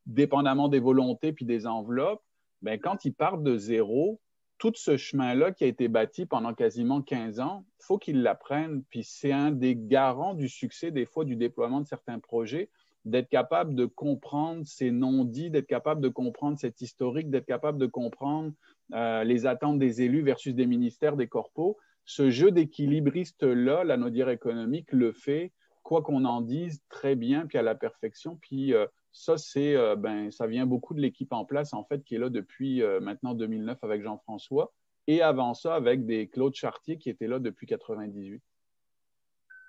dépendamment des volontés puis des enveloppes. Ben, quand ils partent de zéro, tout ce chemin-là qui a été bâti pendant quasiment 15 ans, il faut qu'ils l'apprennent. Puis c'est un des garants du succès, des fois, du déploiement de certains projets, d'être capable de comprendre ces non-dits, d'être capable de comprendre cet historique, d'être capable de comprendre les attentes des élus versus des ministères, des corpos. Ce jeu d'équilibriste-là, la Nodière économique le fait, quoi qu'on en dise, très bien, puis à la perfection. Puis ça, ça vient beaucoup de l'équipe en place, en fait, qui est là depuis maintenant 2009 avec Jean-François, et avant ça avec des Claude Chartier qui étaient là depuis 1998.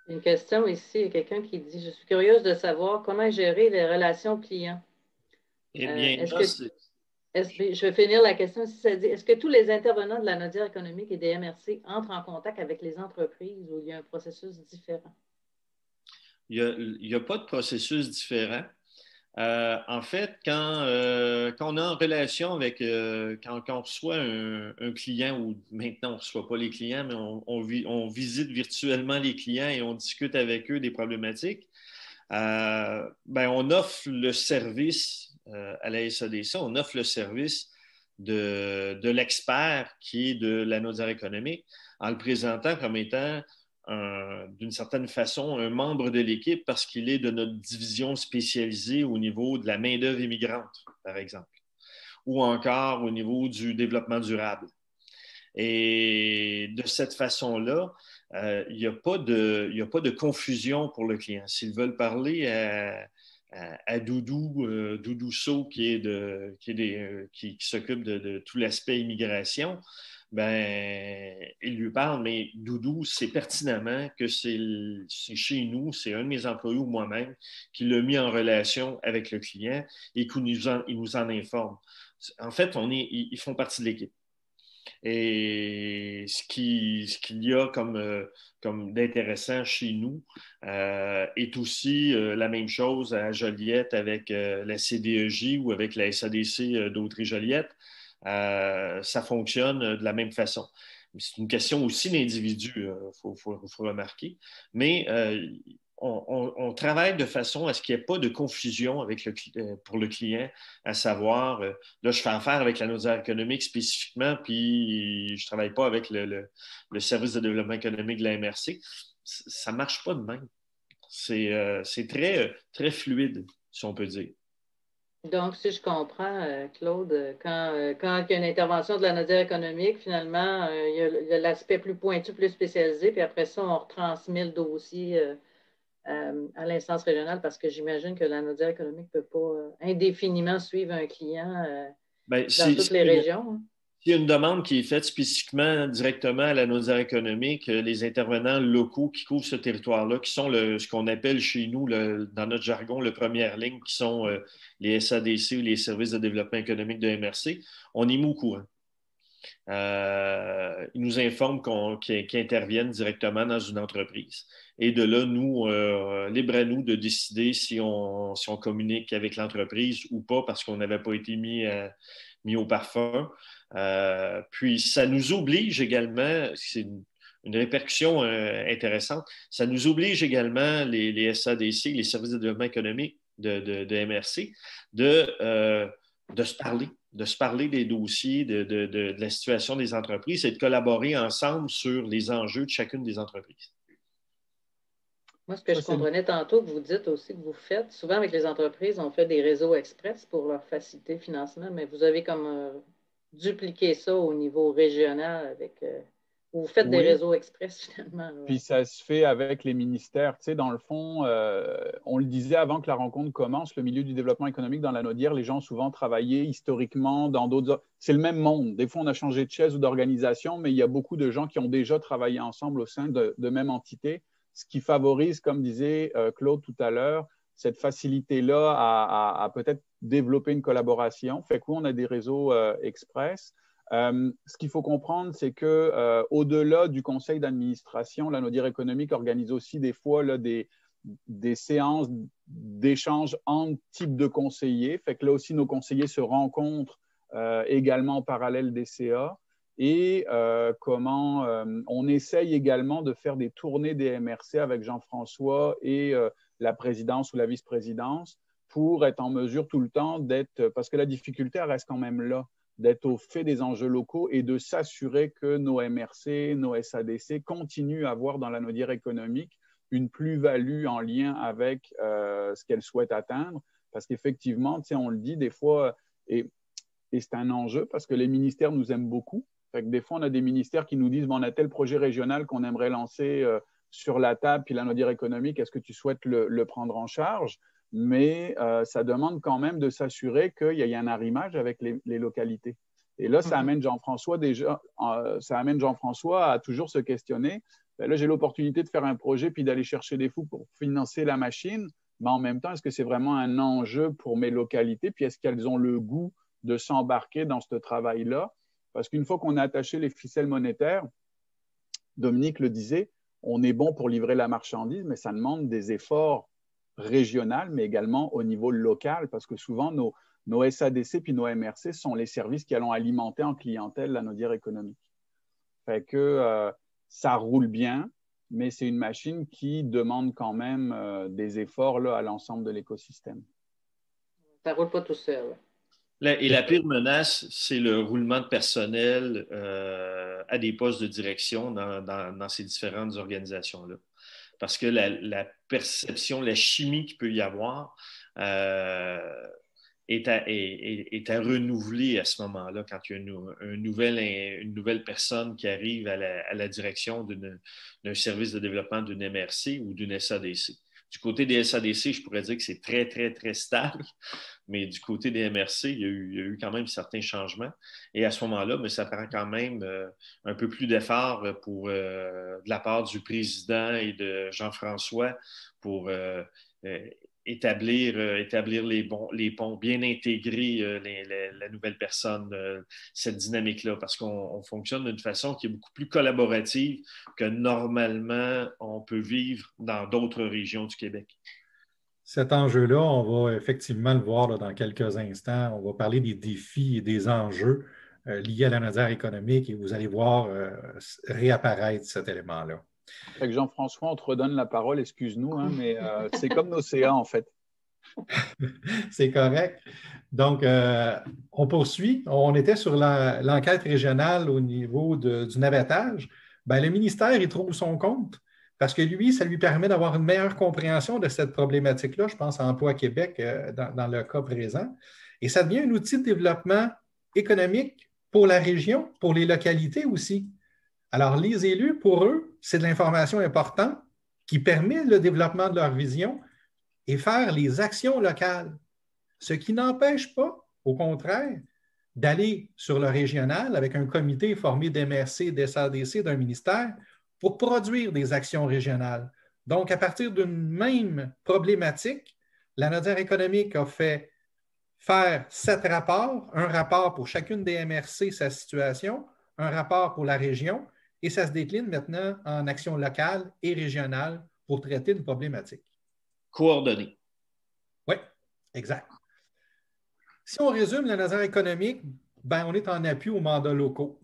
Une question ici, il y a quelqu'un qui dit « Je suis curieuse de savoir comment gérer les relations clients. » Eh bien, je vais finir la question si ça dit « Est-ce que tous les intervenants de la Nodière économique et des MRC entrent en contact avec les entreprises ou il y a un processus différent? » Il n'y a pas de processus différent. En fait, quand on est en relation avec, quand on reçoit un client, ou maintenant on ne reçoit pas les clients, mais on visite virtuellement les clients et on discute avec eux des problématiques, on offre le service à la SADC, on offre le service de l'expert qui est de la Nodière économique en le présentant comme étant d'une certaine façon, un membre de l'équipe parce qu'il est de notre division spécialisée au niveau de la main-d'œuvre immigrante, par exemple, ou encore au niveau du développement durable. Et de cette façon-là, il n'y a pas de confusion pour le client. S'ils veulent parler à Doudou So, qui s'occupe de tout l'aspect immigration, ben, il lui parle, mais Doudou sait pertinemment que c'est chez nous, c'est un de mes employés ou moi-même qui l'a mis en relation avec le client et qu'il nous en informe. En fait, ils font partie de l'équipe. Et qu'il y a comme d'intéressant chez nous est aussi la même chose à Joliette avec la CDEJ ou avec la SADC d'Autry-Joliette. Ça fonctionne de la même façon. C'est une question aussi d'individu, faut remarquer. Mais on travaille de façon à ce qu'il n'y ait pas de confusion pour le client, à savoir, là, je fais affaire avec la notaire économique spécifiquement, puis je ne travaille pas avec le service de développement économique de la MRC. Ça ne marche pas de même. C'est très, très fluide, si on peut dire. Donc, si je comprends, Claude, quand il y a une intervention de la notaire économique, finalement, il y a l'aspect plus pointu, plus spécialisé, puis après ça, on retransmet le dossier à l'instance régionale parce que j'imagine que la notaire économique ne peut pas indéfiniment suivre un client dans toutes les régions. Hein. Il y a une demande qui est faite spécifiquement directement à la notaire économique, les intervenants locaux qui couvrent ce territoire-là, qui sont ce qu'on appelle chez nous, dans notre jargon, le première ligne, qui sont les SADC ou les services de développement économique de MRC, on est mis au courant. Ils nous informent qu'ils interviennent directement dans une entreprise. Et de là, nous, libre à nous de décider si on communique avec l'entreprise ou pas parce qu'on n'avait pas été mis au parfum. Puis, ça nous oblige également, c'est une répercussion intéressante, ça nous oblige également, les SADC, les services de développement économique de MRC, de se parler des dossiers, de la situation des entreprises et de collaborer ensemble sur les enjeux de chacune des entreprises. Moi, ce que je comprenais tantôt que vous dites aussi que vous faites, souvent avec les entreprises, on fait des réseaux express pour leur faciliter le financement, mais vous avez comme dupliqué ça au niveau régional avec... vous faites des réseaux express finalement. Ouais. Puis ça se fait avec les ministères. Tu sais, dans le fond, on le disait avant que la rencontre commence, le milieu du développement économique dans la Naudière, les gens ont souvent travaillé historiquement dans d'autres... C'est le même monde. Des fois, on a changé de chaise ou d'organisation, mais il y a beaucoup de gens qui ont déjà travaillé ensemble au sein de même entité, ce qui favorise, comme disait Claude tout à l'heure, cette facilité-là à peut-être développer une collaboration. Fait que oui, on a des réseaux express. Ce qu'il faut comprendre, c'est que au-delà du conseil d'administration, la Naudière économique organise aussi des fois là, des séances d'échange entre types de conseillers. Fait que là aussi, nos conseillers se rencontrent également en parallèle des CA. Et on essaye également de faire des tournées des MRC avec Jean-François et la présidence ou la vice-présidence pour être en mesure tout le temps d'être, parce que la difficulté elle reste quand même là, d'être au fait des enjeux locaux et de s'assurer que nos MRC, nos SADC continuent à avoir dans la Naudière économique une plus-value en lien avec ce qu'elles souhaitent atteindre. Parce qu'effectivement, on le dit des fois, et c'est un enjeu parce que les ministères nous aiment beaucoup. Fait que des fois, on a des ministères qui nous disent on a tel projet régional qu'on aimerait lancer sur la table, puis la Naudière économique, est-ce que tu souhaites le prendre en charge? Mais ça demande quand même de s'assurer qu'il y ait un arrimage avec les localités. Et là, ça amène Jean-François à toujours se questionner. Ben là, j'ai l'opportunité de faire un projet puis d'aller chercher des fonds pour financer la machine. Mais en même temps, est-ce que c'est vraiment un enjeu pour mes localités? Puis est-ce qu'elles ont le goût de s'embarquer dans ce travail-là? Parce qu'une fois qu'on a attaché les ficelles monétaires, Dominique le disait, on est bon pour livrer la marchandise, mais ça demande des efforts régionaux, mais également au niveau local, parce que souvent, nos SADC puis nos MRC sont les services qui allons alimenter en clientèle la Naudière économique. Fait que ça roule bien, mais c'est une machine qui demande quand même des efforts là, à l'ensemble de l'écosystème. Ça ne roule pas tout seul. Et la pire menace, c'est le roulement de personnel à des postes de direction dans ces différentes organisations-là. Parce que la perception, la chimie qu'il peut y avoir est à renouveler à ce moment-là quand il y a une nouvelle personne qui arrive à la direction d'un service de développement d'une MRC ou d'une SADC. Du côté des SADC, je pourrais dire que c'est très, très, très stable. Mais du côté des MRC, il y a eu quand même certains changements. Et à ce moment-là, mais ça prend quand même un peu plus d'efforts de la part du président et de Jean-François pour établir les ponts, bien intégrer la nouvelle personne, cette dynamique-là, parce qu'on fonctionne d'une façon qui est beaucoup plus collaborative que normalement on peut vivre dans d'autres régions du Québec. Cet enjeu-là, on va effectivement le voir là, dans quelques instants. On va parler des défis et des enjeux liés à la Naudière économique et vous allez voir réapparaître cet élément-là. Fait que Jean-François, on te redonne la parole, excuse-nous, hein, mais c'est comme nos CA en fait. C'est correct. Donc, on poursuit. On était sur l'enquête régionale au niveau du navettage. Bien, le ministère, il trouve son compte parce que lui, ça lui permet d'avoir une meilleure compréhension de cette problématique-là, je pense à Emploi Québec dans le cas présent. Et ça devient un outil de développement économique pour la région, pour les localités aussi. Alors, les élus, pour eux, c'est de l'information importante qui permet le développement de leur vision et faire les actions locales. Ce qui n'empêche pas, au contraire, d'aller sur le régional avec un comité formé d'MRC, d'SADC, d'un ministère pour produire des actions régionales. Donc, à partir d'une même problématique, la Naudière économique a fait faire 7 rapports, un rapport pour chacune des MRC, sa situation, un rapport pour la région, et ça se décline maintenant en actions locales et régionales pour traiter une problématique. Coordonnées. Oui, exact. Si on résume la Naudière économique, ben, on est en appui aux mandats locaux.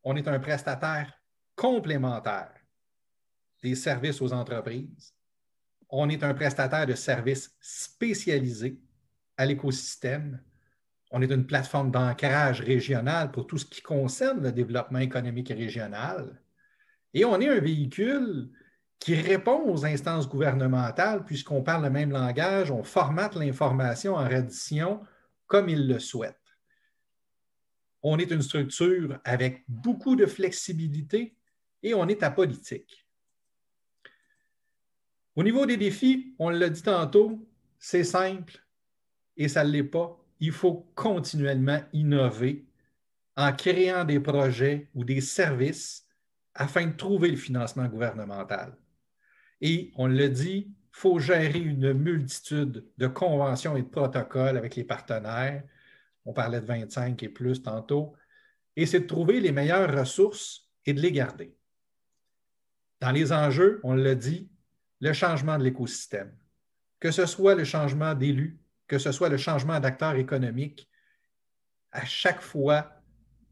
On est un prestataire complémentaire des services aux entreprises. On est un prestataire de services spécialisés à l'écosystème. On est une plateforme d'ancrage régional pour tout ce qui concerne le développement économique régional. Et on est un véhicule qui répond aux instances gouvernementales, puisqu'on parle le même langage, on formate l'information en reddition comme ils le souhaitent. On est une structure avec beaucoup de flexibilité et on est apolitique. Au niveau des défis, on l'a dit tantôt, c'est simple et ça ne l'est pas. Il faut continuellement innover en créant des projets ou des services afin de trouver le financement gouvernemental. Et on l'a dit, il faut gérer une multitude de conventions et de protocoles avec les partenaires. On parlait de 25 et plus tantôt. Et c'est de trouver les meilleures ressources et de les garder. Dans les enjeux, on l'a dit, le changement de l'écosystème, que ce soit le changement d'élus, que ce soit le changement d'acteurs économiques, à chaque fois,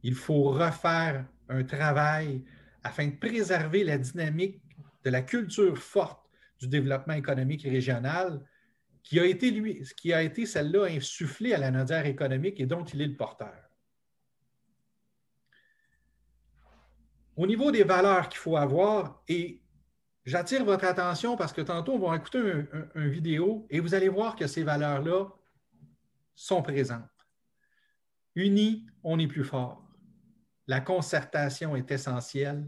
il faut refaire un travail afin de préserver la dynamique de la culture forte du développement économique régional qui a été celle-là insufflée à la Naudière économique et dont il est le porteur. Au niveau des valeurs qu'il faut avoir, et j'attire votre attention parce que tantôt, on va écouter une vidéo et vous allez voir que ces valeurs-là sont présentes. Unis, on est plus fort. La concertation est essentielle.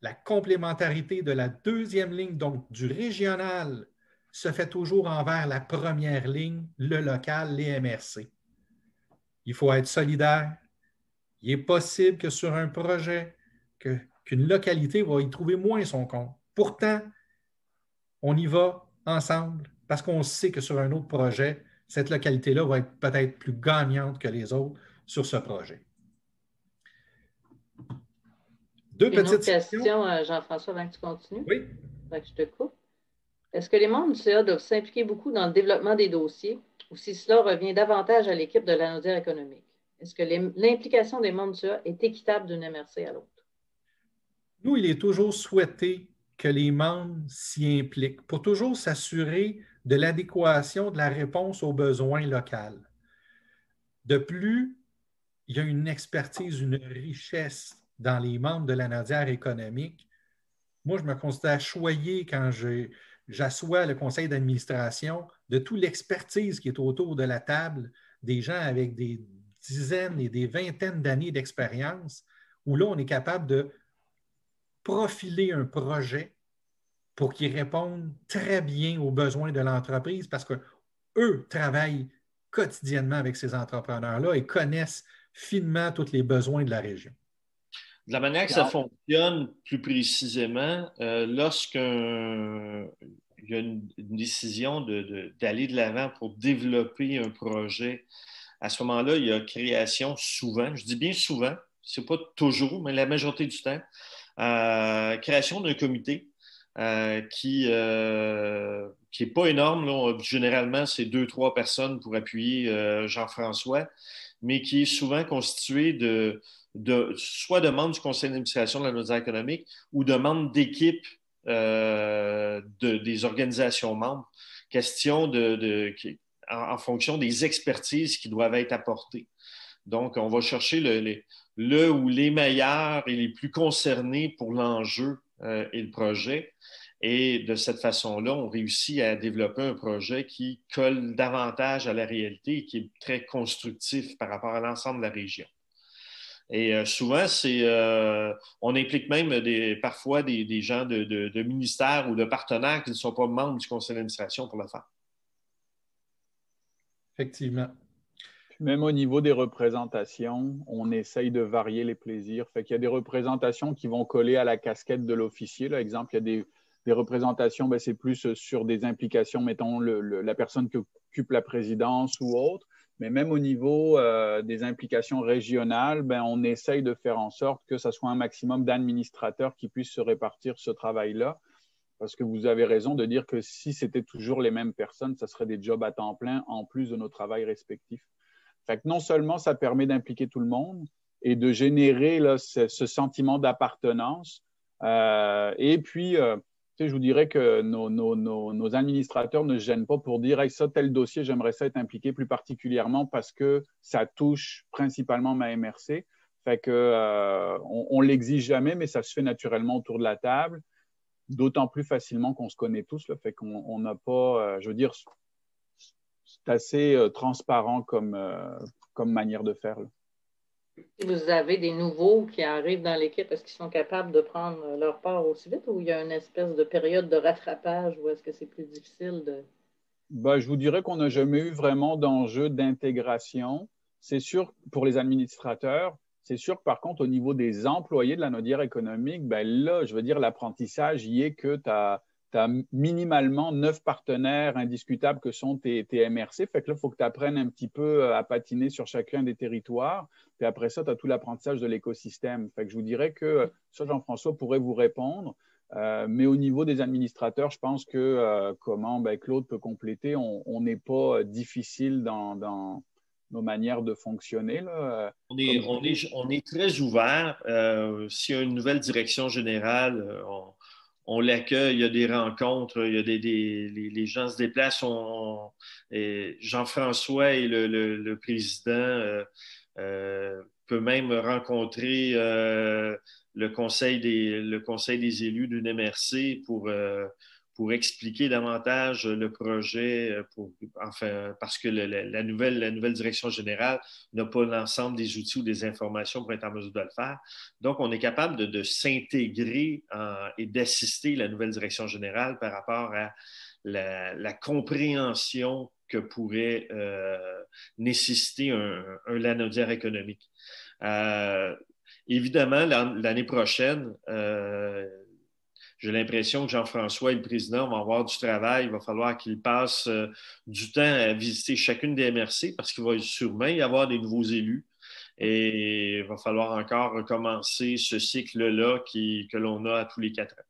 La complémentarité de la deuxième ligne, donc du régional, se fait toujours envers la première ligne, le local, les MRC. Il faut être solidaire. Il est possible que sur un projet, qu'une localité va y trouver moins son compte. Pourtant, on y va ensemble parce qu'on sait que sur un autre projet, cette localité-là va être peut-être plus gagnante que les autres sur ce projet. Une autre question, Jean-François, avant que tu continues. Oui. Avant que je te coupe. Est-ce que les membres du CA doivent s'impliquer beaucoup dans le développement des dossiers ou si cela revient davantage à l'équipe de la Naudière économique? Est-ce que l'implication des membres du CA est équitable d'une MRC à l'autre? Nous, il est toujours souhaité que les membres s'y impliquent pour toujours s'assurer de l'adéquation de la réponse aux besoins locaux. De plus, il y a une expertise, une richesse dans les membres de la Naudière économique. Moi, je me considère choyé quand j'assois le conseil d'administration de toute l'expertise qui est autour de la table, des gens avec des dizaines et des vingtaines d'années d'expérience, où là, on est capable de profiler un projet pour qu'ils répondent très bien aux besoins de l'entreprise parce qu'eux travaillent quotidiennement avec ces entrepreneurs-là et connaissent finement tous les besoins de la région. De la manière que ça fonctionne plus précisément, lorsqu'il y a une décision d'aller de l'avant pour développer un projet, à ce moment-là, il y a création souvent, je dis bien souvent, c'est pas toujours, mais la majorité du temps, création d'un comité qui est pas énorme. Là. Généralement, c'est 2-3 personnes pour appuyer Jean-François, mais qui est souvent constitué soit de membres du conseil d'administration de la Naudière économique ou de membres d'équipes des organisations membres, question en fonction des expertises qui doivent être apportées. Donc, on va chercher le ou les meilleurs et les plus concernés pour l'enjeu et le projet. Et de cette façon-là, on réussit à développer un projet qui colle davantage à la réalité et qui est très constructif par rapport à l'ensemble de la région. Et souvent, on implique même parfois des gens de ministères ou de partenaires qui ne sont pas membres du conseil d'administration pour le faire. Effectivement. Même au niveau des représentations, on essaye de varier les plaisirs. Fait qu'il y a des représentations qui vont coller à la casquette de l'officier. Par exemple, il y a des représentations, c'est plus sur des implications, mettons, la personne qui occupe la présidence ou autre. Mais même au niveau des implications régionales, on essaye de faire en sorte que ce soit un maximum d'administrateurs qui puissent se répartir ce travail-là. Parce que vous avez raison de dire que si c'était toujours les mêmes personnes, ça serait des jobs à temps plein en plus de nos travails respectifs. Fait que non seulement ça permet d'impliquer tout le monde et de générer là, ce sentiment d'appartenance, et puis je vous dirais que nos administrateurs ne se gênent pas pour dire hey, ça, tel dossier, j'aimerais ça être impliqué plus particulièrement parce que ça touche principalement ma MRC. Fait que on l'exige jamais, mais ça se fait naturellement autour de la table, d'autant plus facilement qu'on se connaît tous. Là, fait qu'on n'a pas, je veux dire, c'est assez transparent comme manière de faire. Là. Si vous avez des nouveaux qui arrivent dans l'équipe, est-ce qu'ils sont capables de prendre leur part aussi vite ou il y a une espèce de période de rattrapage où est-ce que c'est plus difficile de… Je vous dirais qu'on n'a jamais eu vraiment d'enjeu d'intégration. C'est sûr pour les administrateurs. C'est sûr que par contre, au niveau des employés de la Naudière économique, là, je veux dire, l'apprentissage y est que tu as minimalement 9 partenaires indiscutables que sont tes MRC. Fait que là, il faut que tu apprennes un petit peu à patiner sur chacun des territoires. Puis après ça, tu as tout l'apprentissage de l'écosystème. Fait que je vous dirais que ça, Jean-François pourrait vous répondre. Mais au niveau des administrateurs, je pense que Claude peut compléter. On n'est pas difficile dans nos manières de fonctionner. Là. On est très ouvert. S'il y a une nouvelle direction générale, on l'accueille, il y a des rencontres, il y a les gens se déplacent. Jean-François et le président peut même rencontrer le conseil des élus d'une MRC pour expliquer davantage le projet, parce que la nouvelle direction générale n'a pas l'ensemble des outils ou des informations pour être en mesure de le faire. Donc, on est capable de s'intégrer et d'assister la nouvelle direction générale par rapport à la compréhension que pourrait nécessiter la Naudière économique. Évidemment, l'année prochaine, j'ai l'impression que Jean-François et le président vont avoir du travail. Il va falloir qu'ils passent du temps à visiter chacune des MRC parce qu'il va sûrement y avoir des nouveaux élus. Et il va falloir encore recommencer ce cycle-là que l'on a à tous les 4 ans.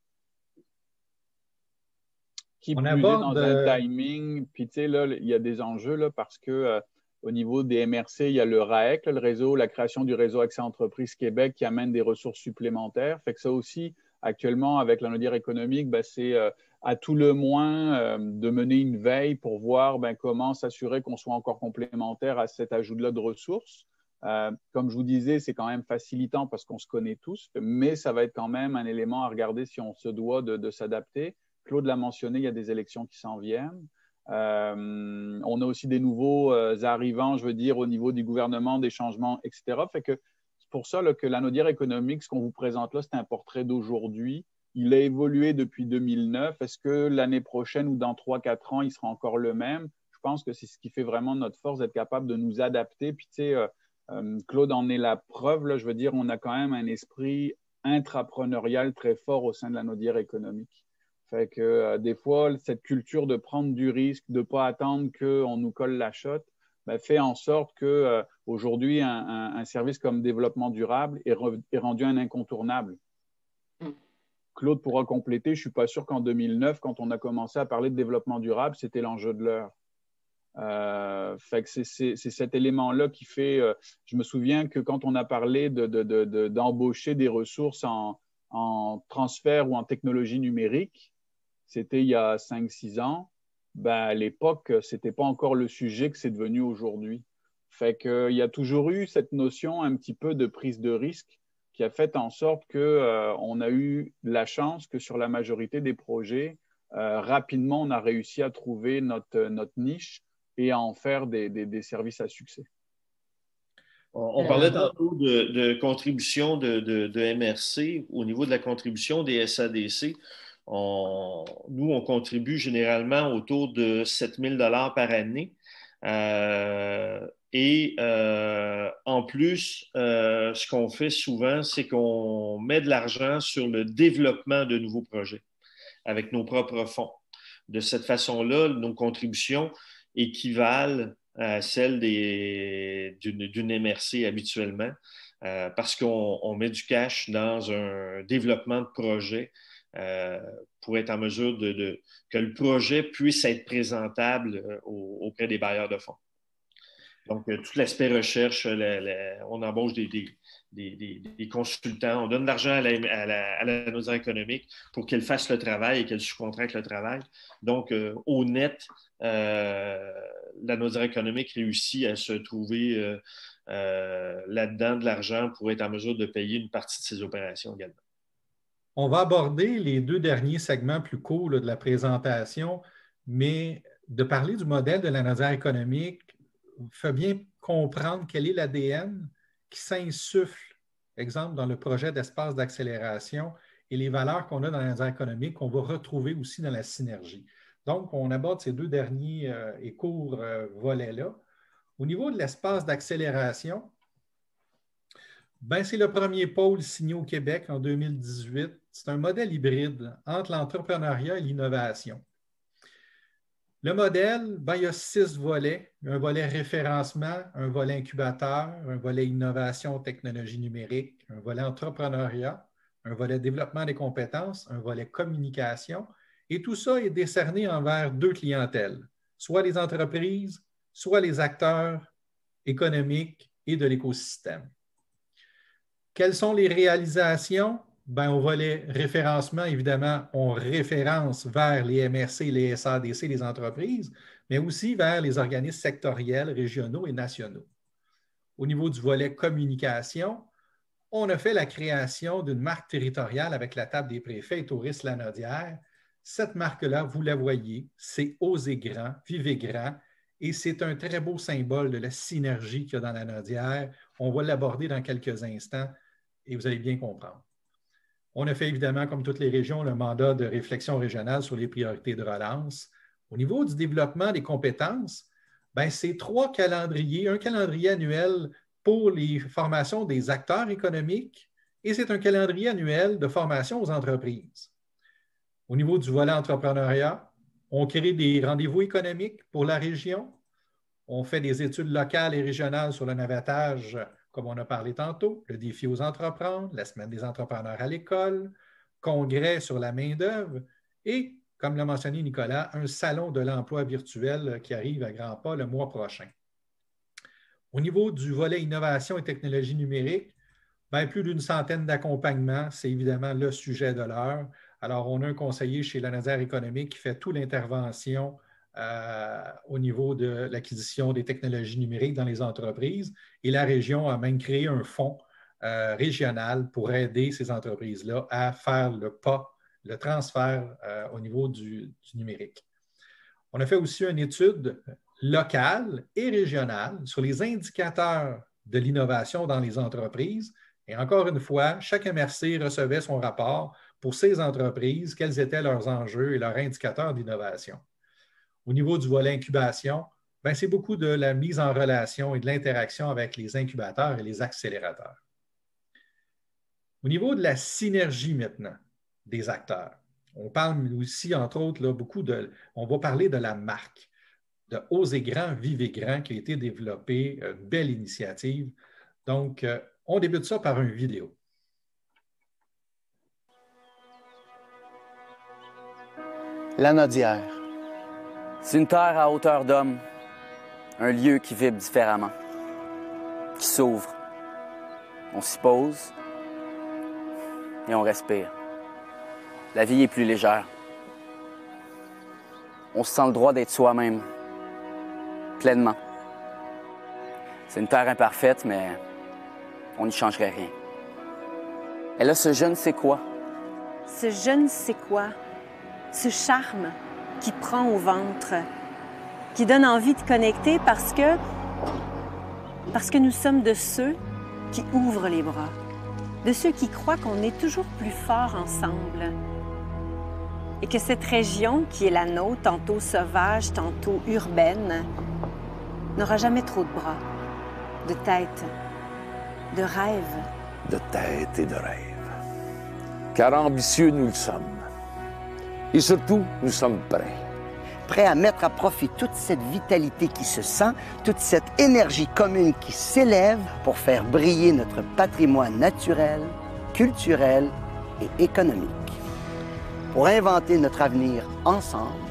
Qui plus est dans un timing. Puis, tu sais, là, il y a des enjeux là, parce que au niveau des MRC, il y a le RAEC, la création du réseau Accès Entreprises Québec qui amène des ressources supplémentaires. Fait que ça aussi, actuellement, avec la Naudière économique, c'est à tout le moins de mener une veille pour voir comment s'assurer qu'on soit encore complémentaire à cet ajout-là de ressources. Comme je vous disais, c'est quand même facilitant parce qu'on se connaît tous, mais ça va être quand même un élément à regarder si on se doit de s'adapter. Claude l'a mentionné, il y a des élections qui s'en viennent. On a aussi des nouveaux arrivants, je veux dire, au niveau du gouvernement, des changements, etc. Fait que c'est pour ça là, que la Naudière économique, ce qu'on vous présente là, c'est un portrait d'aujourd'hui. il a évolué depuis 2009. Est-ce que l'année prochaine ou dans 3-4 ans, il sera encore le même? Je pense que c'est ce qui fait vraiment notre force, d'être capable de nous adapter. Puis, tu sais, Claude en est la preuve. Là, je veux dire, on a quand même un esprit intrapreneurial très fort au sein de la Naudière économique. Fait que des fois, cette culture de prendre du risque, de ne pas attendre qu'on nous colle la shot, ben, fait en sorte qu'aujourd'hui, un service comme développement durable est rendu un incontournable. Claude pourra compléter. Je ne suis pas sûr qu'en 2009, quand on a commencé à parler de développement durable, c'était l'enjeu de l'heure. Fait que c'est cet élément-là qui fait… je me souviens que quand on a parlé d'embaucher des ressources en transfert ou en technologie numérique, c'était il y a 5-6 ans, ben, à l'époque, ce n'était pas encore le sujet que c'est devenu aujourd'hui. Fait qu'il y a toujours eu cette notion un petit peu de prise de risque qui a fait en sorte qu'on a eu la chance que sur la majorité des projets, rapidement, on a réussi à trouver notre niche et à en faire des services à succès. On parlait tantôt de contribution de MRC. Au niveau de la contribution des SADC, nous, on contribue généralement autour de 7 000 $ par année. En plus, ce qu'on fait souvent, c'est qu'on met de l'argent sur le développement de nouveaux projets avec nos propres fonds. De cette façon-là, nos contributions équivalent à celles d'une MRC habituellement parce qu'on met du cash dans un développement de projet pour être en mesure que le projet puisse être présentable auprès des bailleurs de fonds. Donc, tout l'aspect recherche, on embauche des consultants, on donne de l'argent à la Naudière économique pour qu'elle fasse le travail et qu'elle sous-contracte le travail. Donc, au net, la Naudière économique réussit à se trouver là-dedans de l'argent pour être en mesure de payer une partie de ses opérations également. On va aborder les 2 derniers segments plus courts de la présentation, mais de parler du modèle de la Naudière économique fait bien comprendre quel est l'ADN qui s'insuffle, exemple, dans le projet d'espace d'accélération et les valeurs qu'on a dans la Naudière économique qu'on va retrouver aussi dans la synergie. Donc, on aborde ces 2 derniers et courts volets-là. Au niveau de l'espace d'accélération, ben, c'est le premier pôle signé au Québec en 2018. C'est un modèle hybride entre l'entrepreneuriat et l'innovation. Le modèle, ben, il y a 6 volets. Un volet référencement, un volet incubateur, un volet innovation, technologie numérique, un volet entrepreneuriat, un volet développement des compétences, un volet communication. Et tout ça est décerné envers 2 clientèles, soit les entreprises, soit les acteurs économiques et de l'écosystème. Quelles sont les réalisations? Ben, au volet référencement, évidemment, on référence vers les MRC, les SADC, les entreprises, mais aussi vers les organismes sectoriels, régionaux et nationaux. Au niveau du volet communication, on a fait la création d'une marque territoriale avec la table des préfets et touristes La Naudière. Cette marque-là, vous la voyez, c'est Osez grand, vivez grand, et c'est un très beau symbole de la synergie qu'il y a dans La Naudière. On va l'aborder dans quelques instants et vous allez bien comprendre. On a fait évidemment, comme toutes les régions, le mandat de réflexion régionale sur les priorités de relance. Au niveau du développement des compétences, ben, c'est 3 calendriers, un calendrier annuel pour les formations des acteurs économiques et c'est un calendrier annuel de formation aux entreprises. Au niveau du volet entrepreneuriat, on crée des rendez-vous économiques pour la région. On fait des études locales et régionales sur le navettage, comme on a parlé tantôt, le défi aux entreprendre, la semaine des entrepreneurs à l'école, congrès sur la main-d'œuvre et, comme l'a mentionné Nicolas, un salon de l'emploi virtuel qui arrive à grands pas le mois prochain. Au niveau du volet innovation et technologie numérique, bien, plus d'une centaine d'accompagnements, c'est évidemment le sujet de l'heure. Alors, on a un conseiller chez la Naudière économique qui fait toute l'intervention au niveau de l'acquisition des technologies numériques dans les entreprises. Et la région a même créé un fonds régional pour aider ces entreprises-là à faire le pas, le transfert au niveau du numérique. On a fait aussi une étude locale et régionale sur les indicateurs de l'innovation dans les entreprises. Et encore une fois, chaque MRC recevait son rapport pour ces entreprises, quels étaient leurs enjeux et leurs indicateurs d'innovation. Au niveau du volet incubation, c'est beaucoup de la mise en relation et de l'interaction avec les incubateurs et les accélérateurs. Au niveau de la synergie maintenant des acteurs, on parle aussi, entre autres, là, on va parler de la marque, de Osez grand, vivez grand, qui a été développée, une belle initiative. Donc, on débute ça par une vidéo. La Nodière. C'est une terre à hauteur d'homme, un lieu qui vibre différemment, qui s'ouvre. On s'y pose et on respire. La vie est plus légère. On se sent le droit d'être soi-même, pleinement. C'est une terre imparfaite, mais on n'y changerait rien. Elle a ce je ne sais quoi. Ce je ne sais quoi, ce charme qui prend au ventre, qui donne envie de connecter parce que nous sommes de ceux qui ouvrent les bras, de ceux qui croient qu'on est toujours plus forts ensemble et que cette région qui est la nôtre, tantôt sauvage, tantôt urbaine, n'aura jamais trop de bras, de tête, de rêve. De tête et de rêve. Car ambitieux nous le sommes. Et surtout, nous sommes prêts. Prêts à mettre à profit toute cette vitalité qui se sent, toute cette énergie commune qui s'élève pour faire briller notre patrimoine naturel, culturel et économique. Pour inventer notre avenir ensemble,